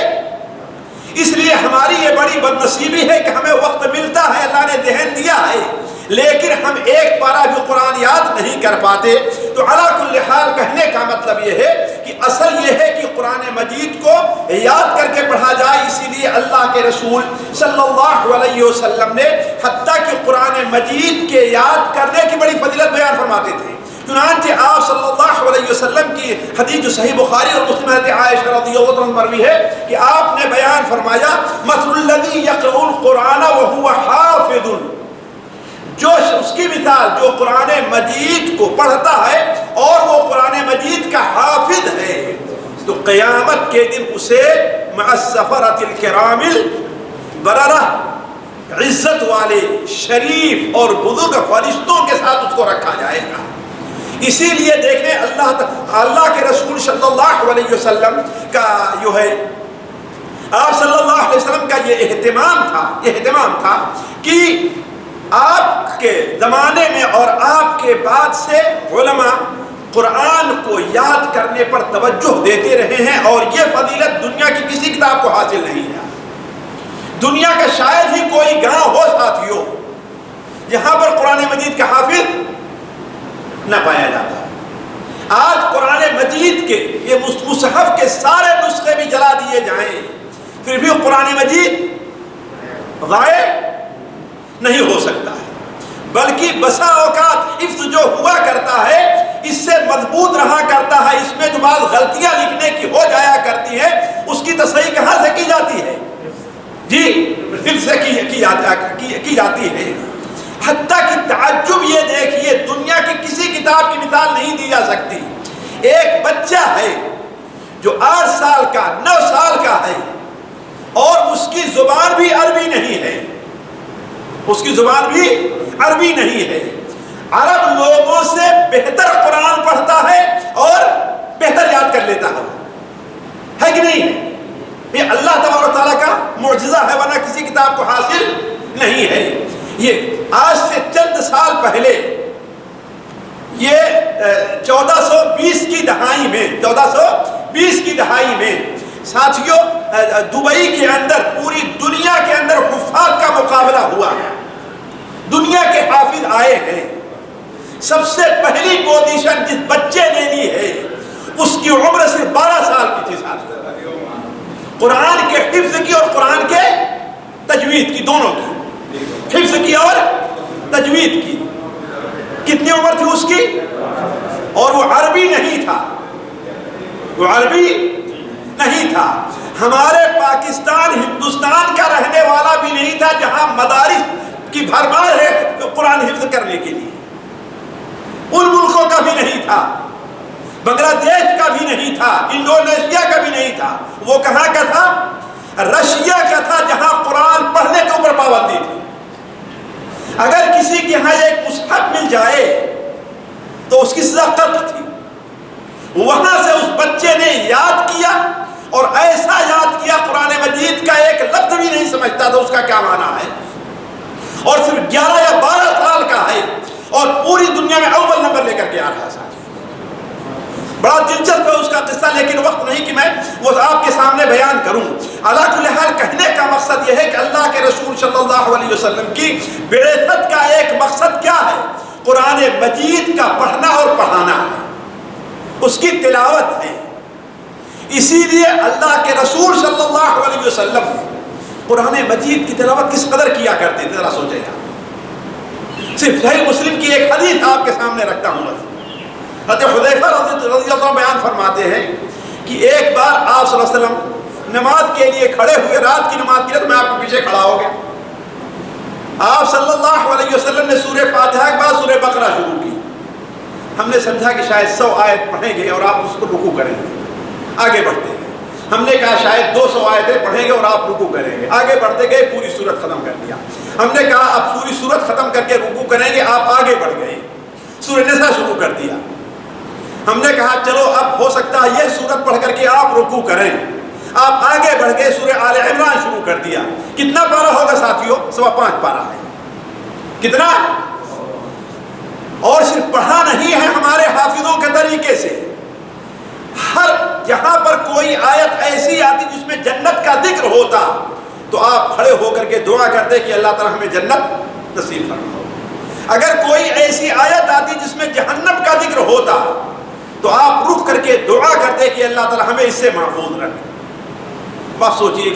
اس لیے ہماری یہ بڑی بدنصیبی ہے کہ ہمیں وقت ملتا ہے، اللہ نے ذہن دیا ہے، لیکن ہم ایک پارہ بھی قرآن یاد نہیں کر پاتے. تو علی کل حال کہنے کا مطلب یہ ہے کہ اصل یہ ہے کہ قرآن مجید کو یاد کر کے پڑھا جائے. اسی لیے اللہ کے رسول صلی اللہ علیہ وسلم نے حتیٰ کہ قرآن مجید کے یاد کرنے کی بڑی فضیلت بیان فرماتے تھے. چنانچہ آپ صلی اللہ علیہ وسلم کی حدیث جو صحیح بخاری اور مسلم حضرت عائشہ رضی اللہ عنہ مروی ہے کہ آپ نے بیان فرمایا مثل الذی یقرأ القرآن وهو حافظ، جو اس کی مثال جو قرآن مجید کو پڑھتا ہے اور وہ قرآن مجید کا حافظ ہے، تو قیامت کے دن اسے مع السفرۃ الکرام البررہ، عزت والے شریف اور بزرگ فرشتوں کے ساتھ اس کو رکھا جائے گا. اسی لیے دیکھیں اللہ کے رسول صلی اللہ علیہ وسلم کا جو ہے، آپ صلی اللہ علیہ وسلم کا یہ اہتمام تھا کہ آپ کے زمانے میں اور آپ کے بعد سے علماء قرآن کو یاد کرنے پر توجہ دیتے رہے ہیں. اور یہ فضیلت دنیا کی کسی کتاب کو حاصل نہیں ہے. دنیا کا شاید ہی کوئی گاؤں ہو ساتھیوں جہاں پر قرآن مجید کا حافظ نہ پایا جاتا. آج قرآن مجید کے یہ مصحف کے سارے نسخے بھی جلا دیے جائیں پھر بھی قرآن مجید ضائع نہیں ہو سکتا ہے، بلکہ بسا اوقات حفظ جو ہوا کرتا ہے اس سے مضبوط رہا کرتا ہے. اس میں جو بعض غلطیاں لکھنے کی ہو جایا کرتی ہیں اس کی تصحیح کہاں سے کی جاتی ہے؟ جی حفظ سے کی جاتی ہے. حتیٰ کہ تعجب یہ دیکھیے دنیا کی کسی کتاب کی مثال نہیں دی جا سکتی. ایک بچہ ہے جو 8 سال کا 9 سال کا ہے اور اس کی زبان بھی عربی نہیں ہے، اس کی زبان بھی عربی نہیں ہے. عرب لوگوں سے بہتر قرآن پڑھتا ہے اور بہتر یاد کر لیتا ہے کہ نہیں؟ یہ اللہ تبارک و تعالیٰ کا معجزہ ہے، ورنہ کسی کتاب کو حاصل نہیں ہے. یہ آج سے چند سال پہلے، یہ 1420 کی دہائی میں ساتھیوں دبئی کے اندر، پوری دنیا کے اندر حفاظ کا مقابلہ ہوا ہے. دنیا کے حافظ آئے ہیں. سب سے پہلی پوزیشن جس بچے نے لی ہے اس کی عمر صرف 12 سال کی تھی. ساتھیوں قرآن کے حفظ کی اور قرآن کے تجوید کی، دونوں کی، حفظ کی اور تجوید کی. کتنی عمر تھی اس کی؟ اور وہ عربی نہیں تھا، ہمارے پاکستان ہندوستان کا رہنے والا بھی نہیں تھا جہاں مدارس کی بھرمار ہے قرآن حفظ کرنے کے لیے. ان ملکوں کا بھی نہیں تھا، بنگلہ دیش کا بھی نہیں تھا، انڈونیشیا کا بھی نہیں تھا. وہ کہاں کا تھا؟ رشیا کا تھا، جہاں قرآن پڑھنے کے اوپر پابندی تھی. اگر کسی کے یہاں ایک مصحف مل جائے تو اس کی سزا قتل تھی. وہاں سے اس بچے نے یاد کیا اور ایسا یاد کیا، قرآن مجید کا ایک لفظ بھی نہیں سمجھتا تھا اس کا کیا معنی ہے، اور صرف 11 یا 12 سال کا ہے اور پوری دنیا میں اول نمبر لے کر کے آ رہا ہے. بڑا دلچسپ ہے اس کا قصہ، لیکن وقت نہیں کہ میں وہ آپ کے سامنے بیان کروں. علی کل حال کہنے کا مقصد یہ ہے کہ اللہ کے رسول صلی اللہ علیہ وسلم کی بعثت کا ایک مقصد کیا ہے؟ قرآن مجید کا پڑھنا اور پڑھانا ہے، اس کی تلاوت ہے. اسی لیے اللہ کے رسول صلی اللہ علیہ وسلم قرآن مجید کی تلاوت کس قدر کیا کرتے تھے، ذرا سوچیں گا. صرف صحیح مسلم کی ایک حدیث آپ کے سامنے رکھتا ہوں. حضرت حذیفہ رضی اللہ عنہ بیان فرماتے ہیں کہ ایک بار آپ صلی اللہ علیہ وسلم نماز کے لیے کھڑے ہوئے، رات کی نماز کے لیے، تو میں آپ کے پیچھے کھڑا ہو گیا. آپ صلی اللہ علیہ وسلم نے سورہ فاتحہ کے بعد سورہ بقرہ شروع کی. ہم نے سمجھا کہ شاید 100 آیت پڑھیں گے اور آپ اس کو رکوع کریں گے. آگے بڑھتے گئے. ہم نے کہا شاید 200 آیتیں پڑھیں گے اور آپ رکوع کریں گے. آگے بڑھتے گئے، پوری سورت ختم کر دیا. ہم نے کہا اب پوری سورت ختم کر کے رکوع کریں گے. آپ آگے بڑھ گئے، سورہ نساء شروع کر دیا. ہم نے کہا چلو اب ہو سکتا ہے یہ سورت پڑھ کر کے آپ رکوع کریں. آپ آگے بڑھ گئے، سورہ آل عمران شروع کر دیا. کتنا پارہ ہوگا ساتھیوں؟ 5.25 پارہ ہے. کتنا؟ اور صرف پڑھا نہیں ہے ہمارے حافظوں کے طریقے سے. ہر جہاں پر کوئی آیت ایسی آتی جس میں جنت کا ذکر ہوتا تو آپ کھڑے ہو کر کے دعا کرتے کہ اللہ تعالیٰ ہمیں جنت نصیب فرمائے. اگر کوئی ایسی آیت آتی جس میں جہنم کا ذکر ہوتا تو آپ رک کر کے دعا کرتے کہ اللہ تعالیٰ ہمیں اس سے محفوظ رکھے. آپ سوچئے کہ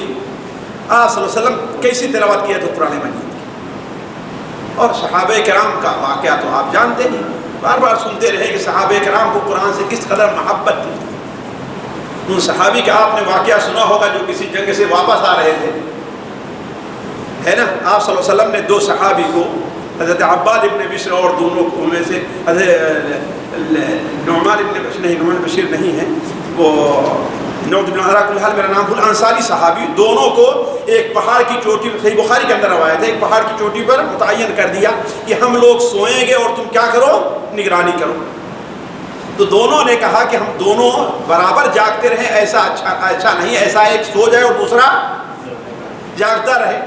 آپ صلی اللہ علیہ وسلم کیسی تلاوت کیا تو قرآن مجید کی. اور صحابہ کرام کا واقعہ تو آپ جانتے ہیں، بار بار سنتے رہے کہ صحابہ کرام کو قرآن سے کس قدر محبت تھی. ان صحابی کا آپ نے واقعہ سنا ہوگا جو کسی جنگ سے واپس آ رہے تھے، ہے نا. آپ صلی اللہ علیہ وسلم نے 2 صحابی کو، حضرت عباد ابن بشر اور دونوں میں سے نعمان ابن بشیر نہیں ہے، وہ نعوذ باللہ علی کل حال میرا نام بھول، انصاری صحابی، دونوں کو ایک پہاڑ کی چوٹی پر، صحیح بخاری کے اندر روایت ہے، ایک پہاڑ کی چوٹی پر متعین کر دیا کہ ہم لوگ سوئیں گے اور تم کیا کرو؟ نگرانی کرو. تو دونوں نے کہا کہ ہم دونوں برابر جاگتے رہیں، ایسا اچھا نہیں، ایسا ایک سو جائے اور دوسرا جاگتا رہے.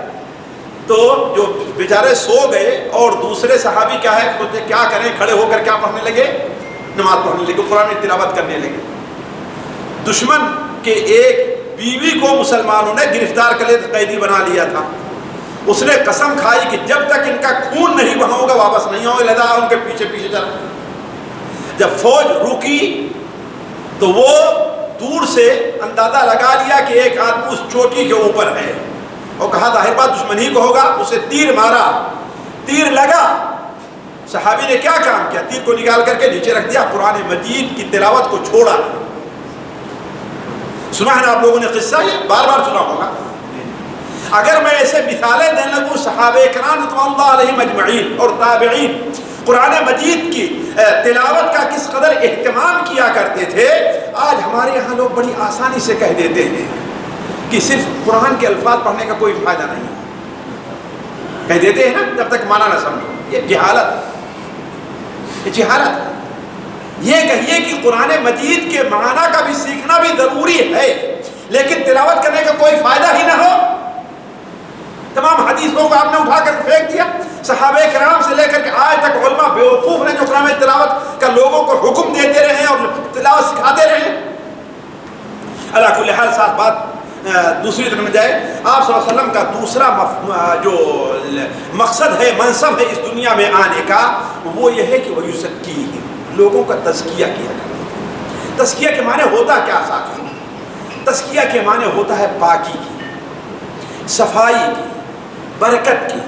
تو جو بیچارے سو گئے اور دوسرے صحابی کیا ہے سوچے کیا کریں، کھڑے ہو کر کیا پڑھنے لگے؟ نماز پڑھنے لگے، قرآن تلاوت کرنے لگے. دشمن کے ایک بیوی کو مسلمانوں نے گرفتار کر قیدی بنا لیا تھا. اس نے قسم کھائی کہ جب تک ان کا خون نہیں بہاؤں گا واپس نہیں آؤں گا، لہذا ان کے پیچھے پیچھے چلا. جب فوج رکی تو وہ دور سے اندازہ لگا لیا کہ ایک آدمی اس چوٹی کے اوپر ہے، اور کہا ظاہر بات دشمن ہی کو ہوگا. اسے تیر مارا، تیر لگا. صحابی نے کیا کام کیا؟ تیر کو نکال کر کے نیچے رکھ دیا، قرآن مجید کی تلاوت کو چھوڑا. سنا ہے نا آپ لوگوں نے قصہ، یہ بار بار سنا ہوگا. اگر میں ایسے مثالیں دینے لگوں، صحابہ کرام رضوان اللہ علیہم اجمعین اور تابعین قرآن مجید کی تلاوت کا کس قدر اہتمام کیا کرتے تھے. آج ہمارے یہاں لوگ بڑی آسانی سے کہہ دیتے ہیں کہ صرف قرآن کے الفاظ پڑھنے کا کوئی فائدہ نہیں. کہہ دیتے ہیں نا جب تک معنی نہ سمجھو، یہ جہالت ہے، یہ جہالت ہے۔ یہ کہیے کہ قرآن مجید کے معنی کا بھی سیکھنا بھی ضروری ہے، لیکن تلاوت کرنے کا کوئی فائدہ ہی نہ ہو، تمام حدیثوں کو آپ نے اٹھا کر پھینک دیا، صحابہ کرام سے لے کر کے آج تک علماء بیوقوف نے جو قرآن تلاوت کا لوگوں کو حکم دیتے رہے اور تلاوت سکھاتے رہے۔ اللہ کل حال ساتھ بات دوسری طرف میں جائے، آپ صلی اللہ علیہ وسلم کا دوسرا جو مقصد ہے، منصب ہے اس دنیا میں آنے کا، وہ یہ ہے کہ وہ یزکیہم، لوگوں کا تزکیہ کیا کرتے ہیں۔ تزکیہ کے معنی ہوتا کیا ساتھی؟ تزکیہ کے معنی ہوتا ہے پاکی کی، صفائی کی، برکت کی،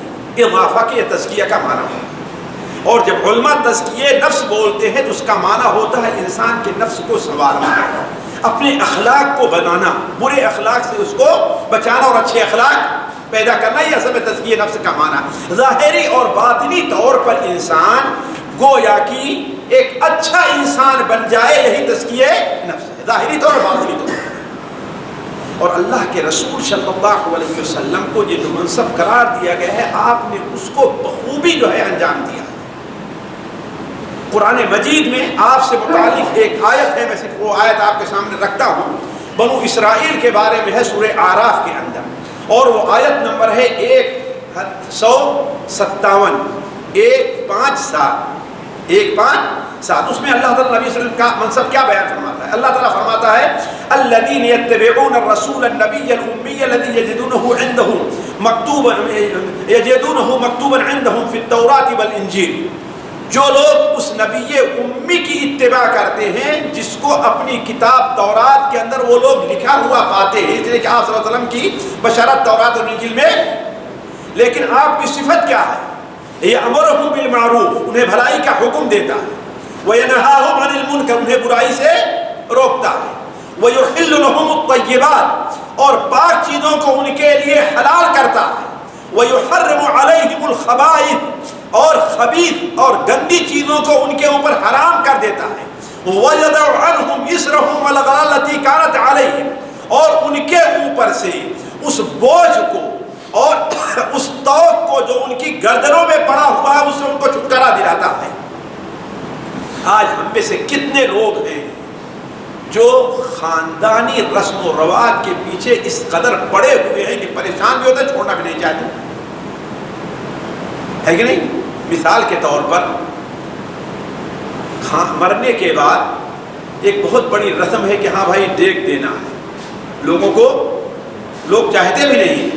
اضافہ کی، تزکیہ کا معنی ہوتا ہے۔ اور جب علماء تزکیہ نفس بولتے ہیں تو اس کا معنی ہوتا ہے انسان کے نفس کو سنوارنا، اپنے اخلاق کو بنانا، برے اخلاق سے اس کو بچانا اور اچھے اخلاق پیدا کرنا، یہ اصل میں تزکیہ نفس کا معنی۔ ظاہری اور باطنی طور پر انسان گویا کہ ایک اچھا انسان بن جائے، یہی تزکیہ نفس ہے، ظاہری طور اور باطنی طور پر۔ اور اللہ کے رسول صلی اللہ علیہ وسلم کو یہ جو منصب قرار دیا گیا ہے، آپ نے اس کو بخوبی جو ہے انجام دیا۔ قرآن مجید میں آپ سے متعلق ایک آیت ہے، میں صرف وہ آیت آپ کے سامنے رکھتا ہوں، بنو اسرائیل کے بارے میں ہے، سورہ اعراف کے اندر، اور وہ آیت نمبر ہے 157، 157۔ اس میں اللہ تعالیٰ نبی صلی اللہ علیہ وسلم کا منصب کیا بیان فرماتا ہے؟ اللہ تعالیٰ فرماتا ہے الذین یتبعون الرسول النبی الامی الذی یجدونہ مکتوبا عندہم فی التوراۃ والانجیل، جو لوگ اس نبی امی کی اتباع کرتے ہیں جس کو اپنی کتاب تورات کے اندر وہ لوگ لکھا ہوا پاتے ہیں، اس لیے کہ آپ صلی اللہ علیہ وسلم کی بشارت تورات اور انجیل میں، لیکن آپ کی صفت کیا ہے؟ یہ امرہم بالمعروف، انہیں بھلائی کا حکم دیتا ہے، وینہاہم عن المنکر، انہیں برائی سے روکتا ہے، ویحل لہم الطیبات، اور پاک چیزوں کو ان کے لیے حلال کرتا ہے، ویحرم علیہم الخبائث، اور خبیث اور گندی چیزوں کو ان کے اوپر حرام کر دیتا ہے، وَيَدَعُ عَنْهُمْ إِسْرَهُمْ وَالْأَغْلَالَ الَّتِي كَانَتْ عَلَيْهِمْ، اور ان کے اوپر سے اس بوجھ کو اور اس توق کو جو ان کی گردنوں میں پڑا ہوا ہے، اس سے ان کو چھٹکارا دلاتا ہے۔ آج ہم میں سے کتنے لوگ ہیں جو خاندانی رسم و رواج کے پیچھے اس قدر پڑے ہوئے ہیں کہ پریشان بھی ہوتے ہیں، چھوڑنا بھی نہیں چاہتے، ہے کہ نہیں؟ مثال کے طور پر مرنے کے بعد ایک بہت بڑی رسم ہے کہ ہاں بھائی ڈیک دینا ہے، لوگوں کو لوگ چاہتے بھی نہیں۔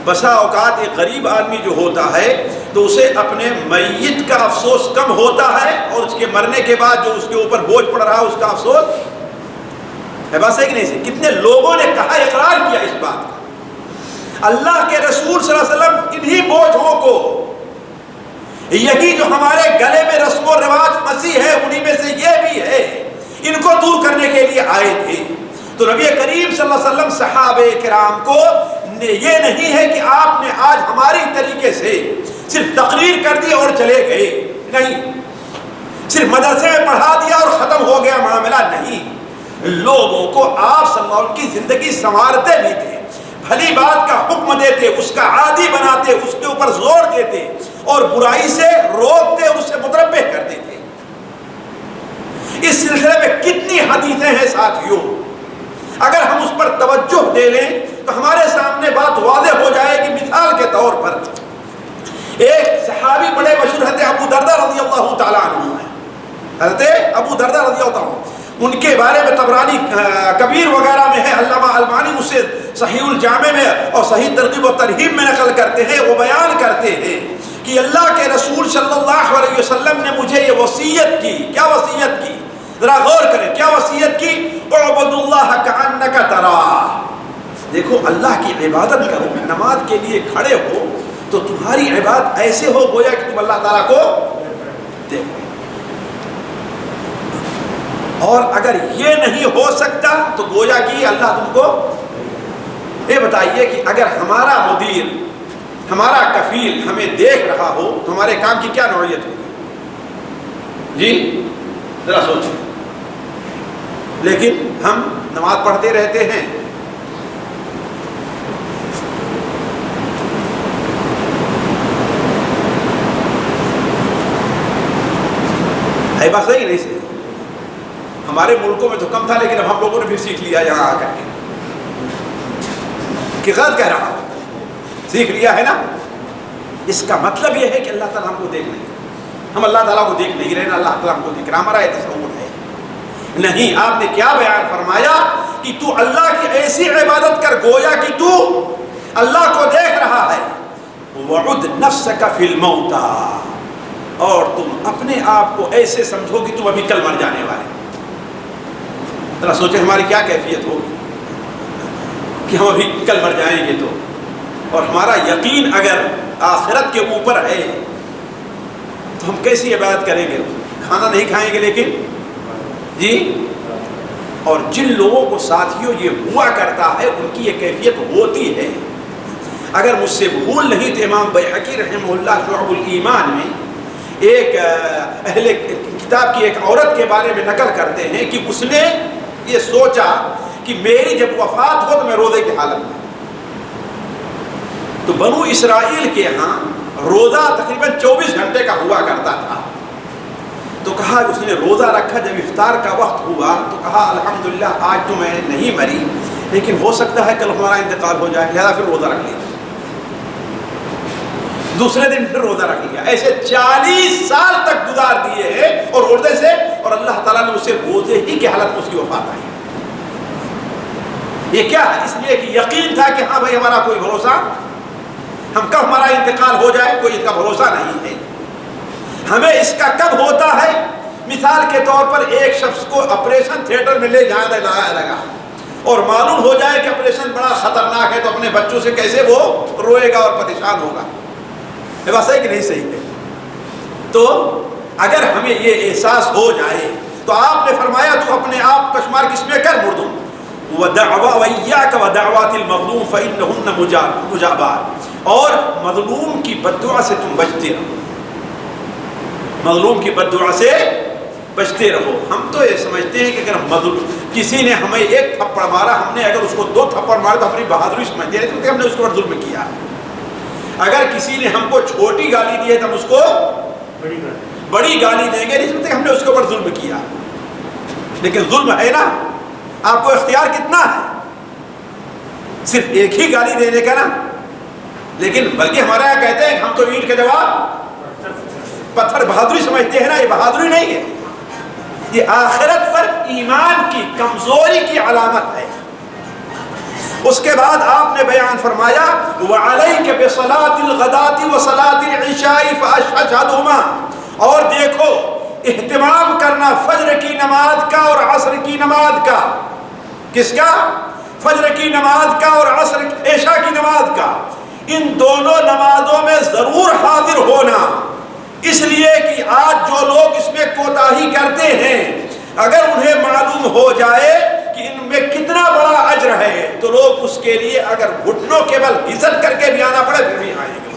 بسا اوقات ایک غریب آدمی جو ہوتا ہے تو اسے اپنے میت کا افسوس کم ہوتا ہے، اور اس کے مرنے کے بعد جو اس کے اوپر بوجھ پڑ رہا ہے اس کا افسوس ہے۔ بات ہے کہ نہیں؟ کتنے لوگوں نے کہا، اقرار کیا اس بات کا۔ اللہ کے رسول صلی اللہ علیہ وسلم انہی بوجھوں کو، یہی جو ہمارے گلے میں رسم و رواج پھنسی ہے، انہی میں سے یہ بھی ہے، ان کو دور کرنے کے لیے آئے تھے۔ تو نبی کریم صلی اللہ علیہ وسلم صحابہ کرام کو یہ نہیں ہے کہ آپ نے آج ہماری طریقے سے صرف تقریر کر دی اور چلے گئے، نہیں، صرف مدرسے میں پڑھا دیا اور ختم ہو گیا معاملہ، نہیں، لوگوں کو آپ صلی اللہ علیہ وسلم کی زندگی سنوارتے بھی تھے، بھلی بات کا حکم دیتے، اس کا عادی بناتے، اس کے اوپر زور دیتے، اور برائی سے روکتے اور اسے متربع کرتے تھے۔ اس سلسلے میں کتنی حدیثیں ہیں ساتھیوں، اگر ہم اس پر توجہ دے لیں تو ہمارے سامنے بات واضح ہو جائے گی۔ مثال کے طور پر ایک صحابی بڑے مشہور حضرت ابو درداء رضی اللہ تعالیٰ عنہ ہیں، حضرت ابو درداء رضی اللہ عنہ، ان کے بارے میں طبرانی کبیر وغیرہ میں ہے، علامہ البانی اسے صحیح الجامع میں اور صحیح ترغیب و ترہیب میں نقل کرتے ہیں، وہ بیان کرتے ہیں کہ اللہ کے رسول صلی اللہ علیہ وسلم نے مجھے یہ وصیت کی۔ کیا وصیت کی؟ ذرا غور کریں، کیا وصیت کی؟ اعبد اللہ کأنک تراہ، دیکھو اللہ کی عبادت کرو، نماز کے لیے کھڑے ہو تو تمہاری عبادت ایسے ہو گویا کہ تم اللہ تعالیٰ کو دیکھو۔ اور اگر یہ نہیں ہو سکتا تو گویا کہ اللہ تم کو، یہ بتائیے کہ اگر ہمارا مدیر، ہمارا کفیل ہمیں دیکھ رہا ہو تو ہمارے کام کی کیا نوعیت ہوگی؟ جی ذرا سوچیں۔ لیکن ہم نماز پڑھتے رہتے ہیں، ہے بات صحیح نہیں صحیح؟ ہمارے ملکوں میں تو کم تھا، لیکن اب ہم لوگوں نے بھی سیکھ لیا یہاں آ کر کے کہ غلط کہہ رہا ہوں، سیکھ لیا ہے نا۔ اس کا مطلب یہ ہے کہ اللہ تعالیٰ ہم کو دیکھ نہیں رہے، ہم اللہ تعالیٰ کو دیکھ نہیں رہے نا، اللہ تعالیٰ ہم کو دیکھ رہا، ہمارا یہ تصور ہے نہیں۔ آپ نے کیا بیان فرمایا کہ تو اللہ کی ایسی عبادت کر گویا کہ تو اللہ کو دیکھ رہا ہے۔ وَعُدْ نَفْسَكَ فِي الْمَوْتَى، اور تم اپنے آپ کو ایسے سمجھو کہ تم ابھی کل مر جانے والے۔ ذرا سوچیں ہماری کیا کیفیت ہوگی کہ ہم ابھی کل مر جائیں گے تو، اور ہمارا یقین اگر آخرت کے اوپر ہے تو ہم کیسی عبادت کریں گے؟ کھانا نہیں کھائیں گے لیکن جی۔ اور جن لوگوں کو ساتھیوں یہ ہوا کرتا ہے ان کی یہ کیفیت ہوتی ہے۔ اگر مجھ سے بھول نہیں تو امام بیہقی رحمہ اللہ شعب الایمان میں ایک اہل کتاب کی ایک عورت کے بارے میں نقل کرتے ہیں کہ اس نے یہ سوچا کہ میری جب وفات ہو تو میں روزے کی حالت میں، تو بنو اسرائیل کے ہاں روزہ تقریباً 24 گھنٹے کا ہوا کرتا تھا، تو کہا اس نے روزہ رکھا۔ جب افطار کا وقت ہوا تو کہا الحمدللہ آج تو میں نہیں مری، لیکن ہو سکتا ہے کل ہمارا انتقال ہو جائے، لہذا پھر روزہ رکھ لیا۔ دوسرے دن پھر روزہ رکھ لیا۔ ایسے 40 سال تک گزار دیے ہیں اور روزے سے، اور اللہ تعالیٰ نے اسے روزے ہی کی حالت میں اس کی وفات آئی۔ یہ کیا ہے؟ اس لیے کہ یقین تھا کہ ہاں بھائی ہمارا کوئی بھروسہ، ہم کب ہمارا انتقال ہو جائے کوئی اس کا بھروسہ نہیں ہے۔ ہمیں اس کا کب ہوتا ہے؟ مثال کے طور پر ایک شخص کو آپریشن تھیٹر میں لے جانا لگا اور معلوم ہو جائے کہ آپریشن بڑا خطرناک ہے، تو اپنے بچوں سے کیسے وہ روئے گا اور پریشان ہوگا؟ یہ بات صحیح کہ نہیں صحیح ہے؟ تو اگر ہمیں یہ احساس ہو جائے تو آپ نے فرمایا تو اپنے آپ کا شمار کس میں کر مردوں، وَإِيَّاكَ وَدَعْوَاتِ الْمَظْلُومِ فَإِنَّهُنَّ مُجَابَاتٌ، اور مظلوم کی بددعا سے تم بچتے رہو، مظلوم کی بددعا سے بچتے رہو۔ ہم تو یہ سمجھتے ہیں کہ اگر مظلوم کسی نے ہمیں ایک تھپڑ مارا، ہم نے اگر اس کو 2 تھپڑ مارا تو اپنی بہادری سمجھتے ہیں کہ ہم نے اس کو ظلم کیا ہے۔ اگر کسی نے ہم کو چھوٹی گالی دی ہے تو ہم اس کو بڑی گالی دیں گے، نہیں سمجھتے کہ ہم نے اس کے اوپر ظلم کیا۔ لیکن ظلم ہے نا، آپ کو اختیار کتنا ہے؟ صرف ایک ہی گالی دینے کا نا، لیکن بلکہ ہمارے یہاں کہتے ہیں کہ ہم تو اینٹ کے جواب پتھر بہادری سمجھتے ہیں نا، یہ بہادری نہیں ہے، یہ آخرت پر ایمان کی کمزوری کی علامت ہے۔ اس کے بعد آپ نے بیان فرمایا وَعَلَيْكَ بِصَلَاةِ الْغَدَاةِ وَصَلَاةِ الْعِشَاءِ فَأَشْهَدْهُمَا، اور دیکھو اہتمام کرنا فجر کی نماز کا اور عصر کی نماز کا۔ کس کا؟ فجر کی نماز کا اور عشاء کی نماز کا۔ ان دونوں نمازوں میں ضرور حاضر ہونا، اس لیے کہ آج جو لوگ اس میں کوتاہی کرتے ہیں، اگر انہیں معلوم ہو جائے کہ ان میں کتنا بڑا اجر ہے تو لوگ اس کے لیے اگر گھٹنوں کے بل گھسٹ کر کے بھی آنا پڑے پھر بھی آئیں گے۔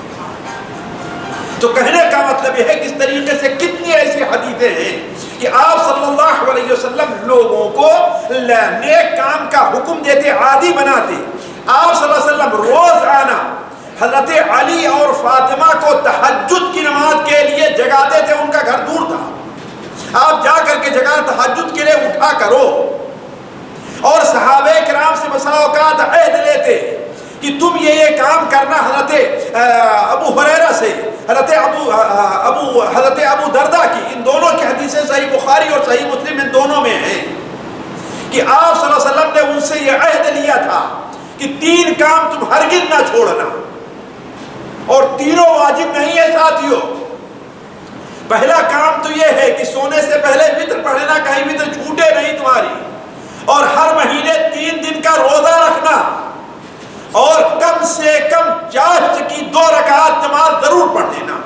تو کہنے کا مطلب یہ ہے کس طریقے سے کتنی ایسی حدیثیں ہیں کہ آپ صلی اللہ علیہ وسلم لوگوں کو نیک کام کا حکم دیتے، عادی بناتے۔ آپ صلی اللہ علیہ وسلم روز آنا حضرت علی اور فاطمہ کو تہجد کی نماز کے لیے جگاتے تھے، ان کا گھر دور تھا، آپ جا کر کے جگہ تہجد کے لیے اٹھا کرو، اور صحابہ کرام سے بسا اوقات عہد لیتے کہ تم یہ کام کرنا۔ حضرت ابو ہریرہ سے حضرت ابو دردہ کی، ان دونوں کی حدیثیں صحیح بخاری اور صحیح مسلم ان دونوں میں ہیں کہ آپ صلی اللہ علیہ وسلم نے ان سے یہ عہد لیا تھا کہ 3 کام تم ہرگز نہ چھوڑنا، اور تینوں واجب نہیں ہے ساتھیوں۔ پہلا کام تو یہ ہے کہ سونے سے پہلے وتر پڑھ لینا، کہیں وتر چھوٹے نہیں تمہاری، اور ہر مہینے 3 دن کا روزہ رکھنا، اور کم سے کم چاشت کی 2 رکعات نماز ضرور پڑھ لینا۔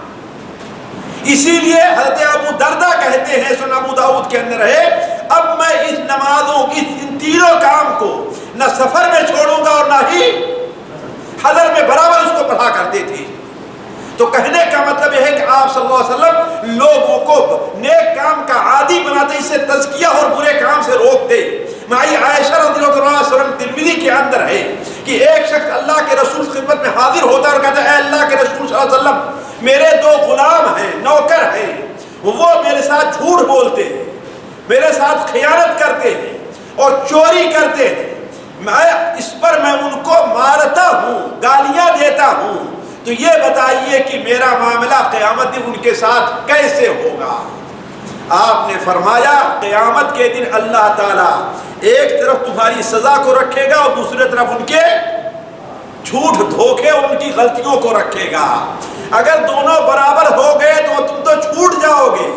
اسی لیے حضرت ابو دردہ کہتے ہیں، سنن ابو داؤد کے اندر ہے، اب میں اس نمازوں ان تینوں کام کو نہ سفر میں چھوڑوں گا اور نہ ہی حضر میں برابر اس کو پڑھا کرتے تھے۔ تو کہنے کا مطلب یہ ہے کہ آپ صلی اللہ علیہ وسلم لوگوں کو نیک کام کا عادی بناتے، اس سے تزکیہ اور برے کام سے روکتے۔ مائی عائشہ رضی اللہ عنہا سنن ترمذی کے اندر ہے کہ ایک شخص اللہ کے رسول خدمت میں حاضر ہوتا اور کہتا ہے اے اللہ کے رسول صلی اللہ علیہ وسلم، میرے 2 غلام ہیں، نوکر ہیں، وہ میرے ساتھ جھوٹ بولتے ہیں، میرے ساتھ خیانت کرتے ہیں اور چوری کرتے ہیں، اس پر میں ان کو مارتا ہوں، گالیاں دیتا ہوں، تو یہ بتائیے کہ میرا معاملہ قیامت دن ان کے ساتھ کیسے ہوگا؟ آپ نے فرمایا قیامت کے دن اللہ تعالیٰ ایک طرف تمہاری سزا کو رکھے گا اور دوسری طرف ان کے جھوٹ دھوکے اور ان کی غلطیوں کو رکھے گا۔ اگر دونوں برابر ہو گئے تو تم تو چھوٹ جاؤ گے،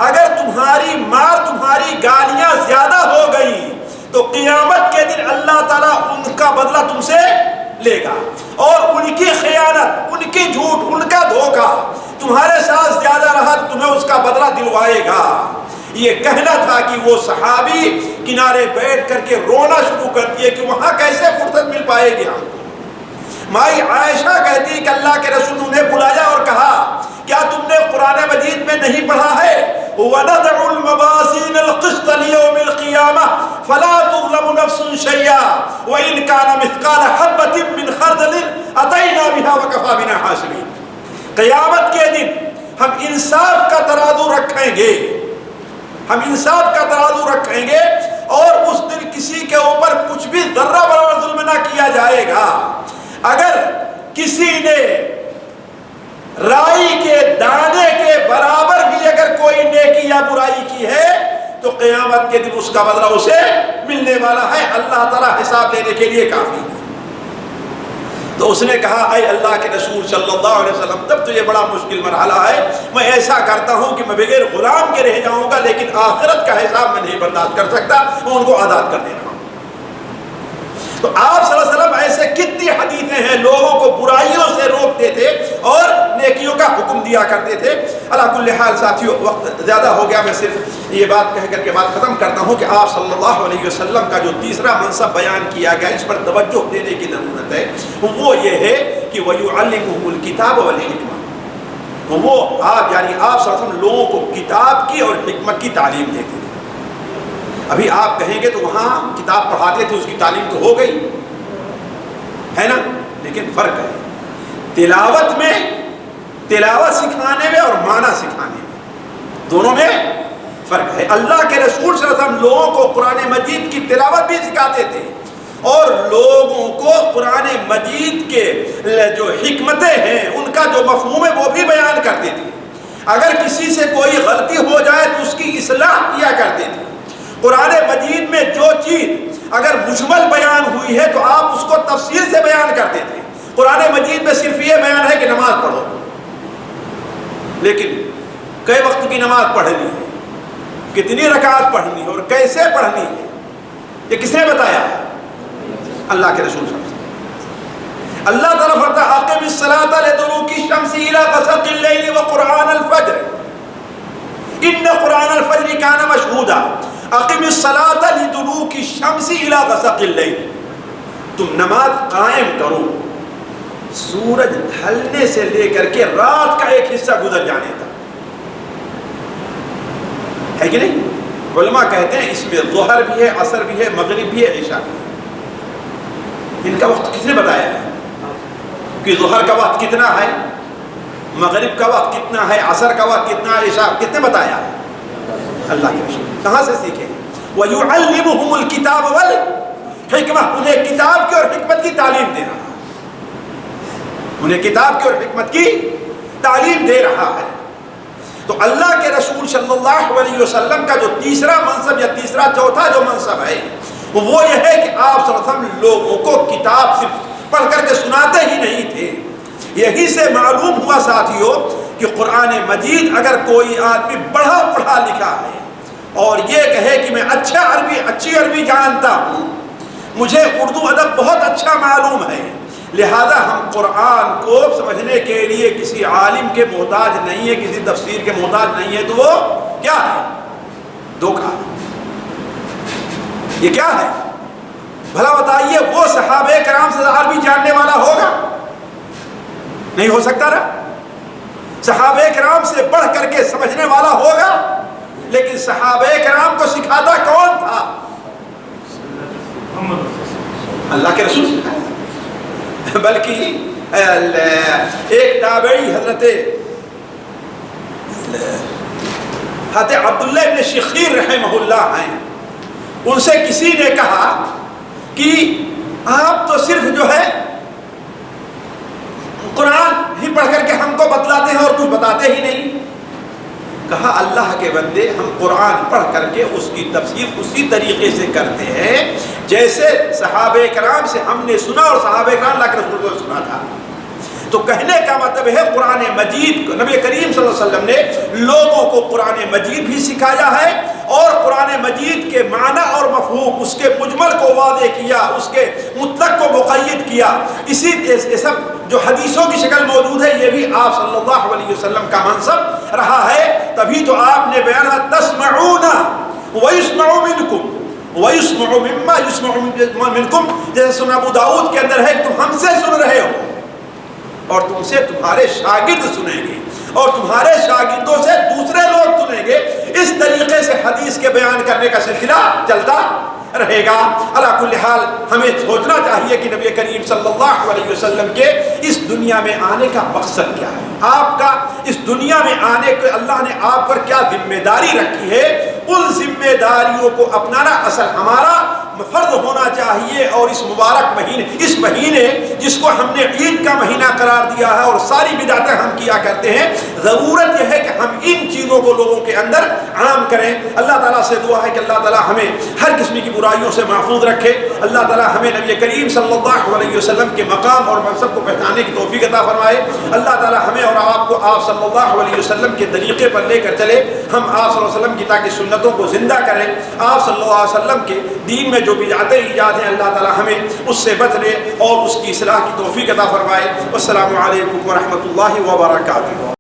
اگر تمہاری مار تمہاری گالیاں زیادہ ہو گئی تو قیامت کے دن اللہ تعالیٰ ان کا بدلہ تم سے لے گا، اور ان کی خیانت، ان کی جھوٹ، ان کا دھوکہ تمہارے ساتھ زیادہ رہا تو تمہیں اس کا بدلہ دلوائے گا۔ یہ کہنا تھا کہ وہ صحابی کنارے بیٹھ کر کے رونا شروع کر دیے کہ وہاں کیسے فرصت مل پائے گی ہم کو۔ مائی عائشہ کہتی کہ اللہ کے رسول نے انہیں بلایا اور کہا کیا تم نے قرآن مجید میں نہیں پڑھا ہے وَنَضَعُ الْمَوَازِينَ الْقِسْطَ لِيَوْمِ الْقِيَامَةِ فَلَا تُظْلَمُ نَفْسٌ شَيْئًا وَإِنْ كَانَ مِثْقَالَ حَبَّةٍ مِّنْ خَرْدَلٍ أَتَيْنَا بِهَا وَكَفَىٰ بِنَا حَاسِبِينَ۔ قیامت کے دن ہم انصاف کا ترازو رکھیں گے، ہم انصاف کا ترازو رکھیں گے، اور اس دن کسی کے اوپر کچھ بھی ذرہ برابر ظلم نہ کیا جائے گا۔ اگر کسی نے رائی کے دانے کے برابر بھی اگر کوئی نیکی یا برائی کی ہے تو قیامت کے دن اس کا بدلہ اسے ملنے والا ہے، اللہ تعالیٰ حساب لینے کے لیے کافی ہے۔ تو اس نے کہا اے اللہ کے رسول صلی اللہ علیہ وسلم تب تو یہ بڑا مشکل مرحلہ ہے، میں ایسا کرتا ہوں کہ میں بغیر غلام کے رہ جاؤں گا، لیکن آخرت کا حساب میں نہیں برداشت کر سکتا، میں ان کو آزاد کر دے رہا ہوں۔ تو آپ صلی اللہ علیہ وسلم ایسے کتنی حدیثیں ہیں، لوگوں کو برائیوں سے روکتے تھے اور نیکیوں کا حکم دیا کرتے تھے۔ علی کل حال ساتھیو وقت زیادہ ہو گیا، میں صرف یہ بات کہہ کر کے بات ختم کرتا ہوں کہ آپ صلی اللہ علیہ وسلم کا جو تیسرا منصب بیان کیا گیا اس پر توجہ دینے کی ضرورت ہے، وہ یہ ہے کہ وَيُعَلِّمُهُمُ الْكِتَابَ وَالْحِكْمَةَ، وہ آپ یعنی آپ صلی اللہ علیہ وسلم لوگوں کو کتاب کی اور حکمت کی تعلیم دیتے تھے۔ ابھی آپ کہیں گے تو وہاں کتاب پڑھاتے تھے، اس کی تعلیم تو ہو گئی ہے نا، لیکن فرق ہے تلاوت میں، تلاوت سکھانے میں اور معنی سکھانے میں، دونوں میں فرق ہے۔ اللہ کے رسول صلی اللہ علیہ وسلم لوگوں کو قرآن مجید کی تلاوت بھی سکھاتے تھے اور لوگوں کو قرآن مجید کے جو حکمتیں ہیں ان کا جو مفہوم ہے وہ بھی بیان کرتے تھے۔ اگر کسی سے کوئی غلطی ہو جائے تو اس کی اصلاح کیا کرتے تھے۔ قرآن مجید میں جو چیز اگر مجمل بیان ہوئی ہے تو آپ اس کو تفصیل سے بیان کرتے تھے۔ قرآن مجید میں صرف یہ بیان ہے کہ نماز پڑھو، لیکن کئی وقت کی نماز پڑھنی ہے، کتنی رکعات پڑھنی ہے اور کیسے پڑھنی ہے، یہ کس نے بتایا؟ اللہ کے رسول صلی اللہ علیہ وسلم۔ اللہ تعالیٰ فرماتا ہے اقم الصلاۃ لدلوک الشمس الی غسق اللیل وقرآن الفجر ان قرآن الفجر کان مشہودا۔ اقم الصلاۃ لدلوک الشمس الی غسق اللیل، تم نماز قائم کرو سورج ڈھلنے سے لے کر کے رات کا ایک حصہ گزر جانے تک، ہے کہ نہیں؟ علماء کہتے ہیں اس میں ظہر بھی ہے، عصر بھی ہے، مغرب بھی ہے، عشاء بھی ہے۔ ان کا وقت کس نے بتایا ہے کہ ظہر کا وقت کتنا ہے، مغرب کا وقت کتنا ہے، عصر کا وقت کتنا ہے، عشاء کس نے بتایا ہے؟ اللہ کے رسول۔ کہاں سے سیکھے؟ وَيُعَلِّمُهُمُ الْكِتَابَ وَالْحِكْمَةَ، انہیں کتاب کی اور حکمت کی تعلیم دے رہا ہے، انہیں کتاب کی اور حکمت کی تعلیم دے رہا ہے۔ تو اللہ کے رسول صلی اللہ علیہ وسلم کا جو تیسرا منصب یا تیسرا چوتھا جو منصب ہے وہ یہ ہے کہ آپ صلی اللہ علیہ وسلم لوگوں کو کتاب صرف پڑھ کر کے سناتے ہی نہیں تھے۔ یہی سے معلوم ہوا ساتھیوں کہ قرآن مجید اگر کوئی آدمی بڑا پڑھا لکھا ہے اور یہ کہے کہ میں اچھی عربی جانتا ہوں، مجھے اردو ادب بہت اچھا معلوم ہے، لہذا ہم قرآن کو سمجھنے کے لیے کسی عالم کے محتاج نہیں ہے، کسی تفسیر کے محتاج نہیں ہے، تو وہ کیا ہے؟ دھوکہ۔ یہ کیا ہے؟ بھلا بتائیے وہ صحابہ کرام سے عربی جاننے والا ہوگا؟ نہیں ہو سکتا نا۔ صحابہ کرام سے بڑھ کر کے سمجھنے والا ہوگا، لیکن صحابہ کرام کو سکھاتا کون تھا؟ اللہ کے رسول سکھایا۔ بلکہ ایک تابعی حضرت حضرت عبداللہ ابن شخیر رحمہ اللہ ہیں، ان سے کسی نے کہا کہ آپ تو صرف جو ہے قرآن ہی پڑھ کر کے ہم کو بتلاتے ہیں اور کچھ بتاتے ہی نہیں۔ کہا اللہ کے بندے، ہم قرآن پڑھ کر کے اس کی تفسیر اسی طریقے سے کرتے ہیں جیسے صحابہ کرام سے ہم نے سنا اور صحابہ کرام اللہ کے رسول کو سنا تھا۔ تو کہنے کا مطلب ہے قرآن مجید کو نبی کریم صلی اللہ علیہ وسلم نے لوگوں کو قرآن مجید بھی سکھایا ہے اور قرآن مجید کے معنی اور مفہوم، اس کے مجمل کو واضح کیا، اس کے مطلق کو مقید کیا۔ اسی سب جو حدیثوں کی شکل موجود ہے یہ بھی آپ صلی اللہ علیہ وسلم کا منصب رہا ہے۔ تبھی تو آپ نے بیان تسمعون ویسمع منکم ویسمع مما یسمع منکم، جیسے سنن ابو داؤد کے اندر ہے، تم ہم سے سن رہے ہو اور تم سے تمہارے شاگرد سنیں گے اور تمہارے شاگردوں سے دوسرے لوگ سنیں گے۔ اس طریقے سے حدیث کے بیان کرنے کا سلسلہ چلتا رہے گا۔ علی کل حال ہمیں سوچنا چاہیے کہ نبی کریم صلی اللہ علیہ وسلم کے اس دنیا میں آنے کا مقصد کیا ہے، آپ کا اس دنیا میں آنے کے اللہ نے آپ پر کیا ذمہ داری رکھی ہے، ان ذمہ داریوں کو اپنانا اصل ہمارا فرض ہونا چاہیے۔ اور اس مبارک مہینے جس کو ہم نے عید کا مہینہ قرار دیا ہے اور ساری بدعتیں ہم کیا کرتے ہیں، ضرورت یہ ہے کہ ہم ان چیزوں کو لوگوں کے اندر عام کریں۔ اللہ تعالیٰ سے دعا ہے کہ اللہ تعالیٰ ہمیں ہر قسم کی برائیوں سے محفوظ رکھے۔ اللہ تعالیٰ ہمیں نبی کریم صلی اللہ علیہ وسلم کے مقام اور منصب کو پہچاننے کی توفیق عطا فرمائے۔ اللہ تعالیٰ ہمیں اور آپ کو آپ صلی اللہ علیہ وسلم کے طریقے پر لے کر چلے، ہم آپ صلی اللہ علیہ وسلم کی تاکہ سنتوں کو زندہ کریں۔ آپ صلی اللہ علیہ وسلم کے دین میں جو بدعتیں ایجاد ہیں اللہ تعالیٰ ہمیں اس سے بچنے اور اس کی اصلاح کی توفیق عطا فرمائے۔ والسلام علیکم ورحمۃ اللہ وبرکاتہ۔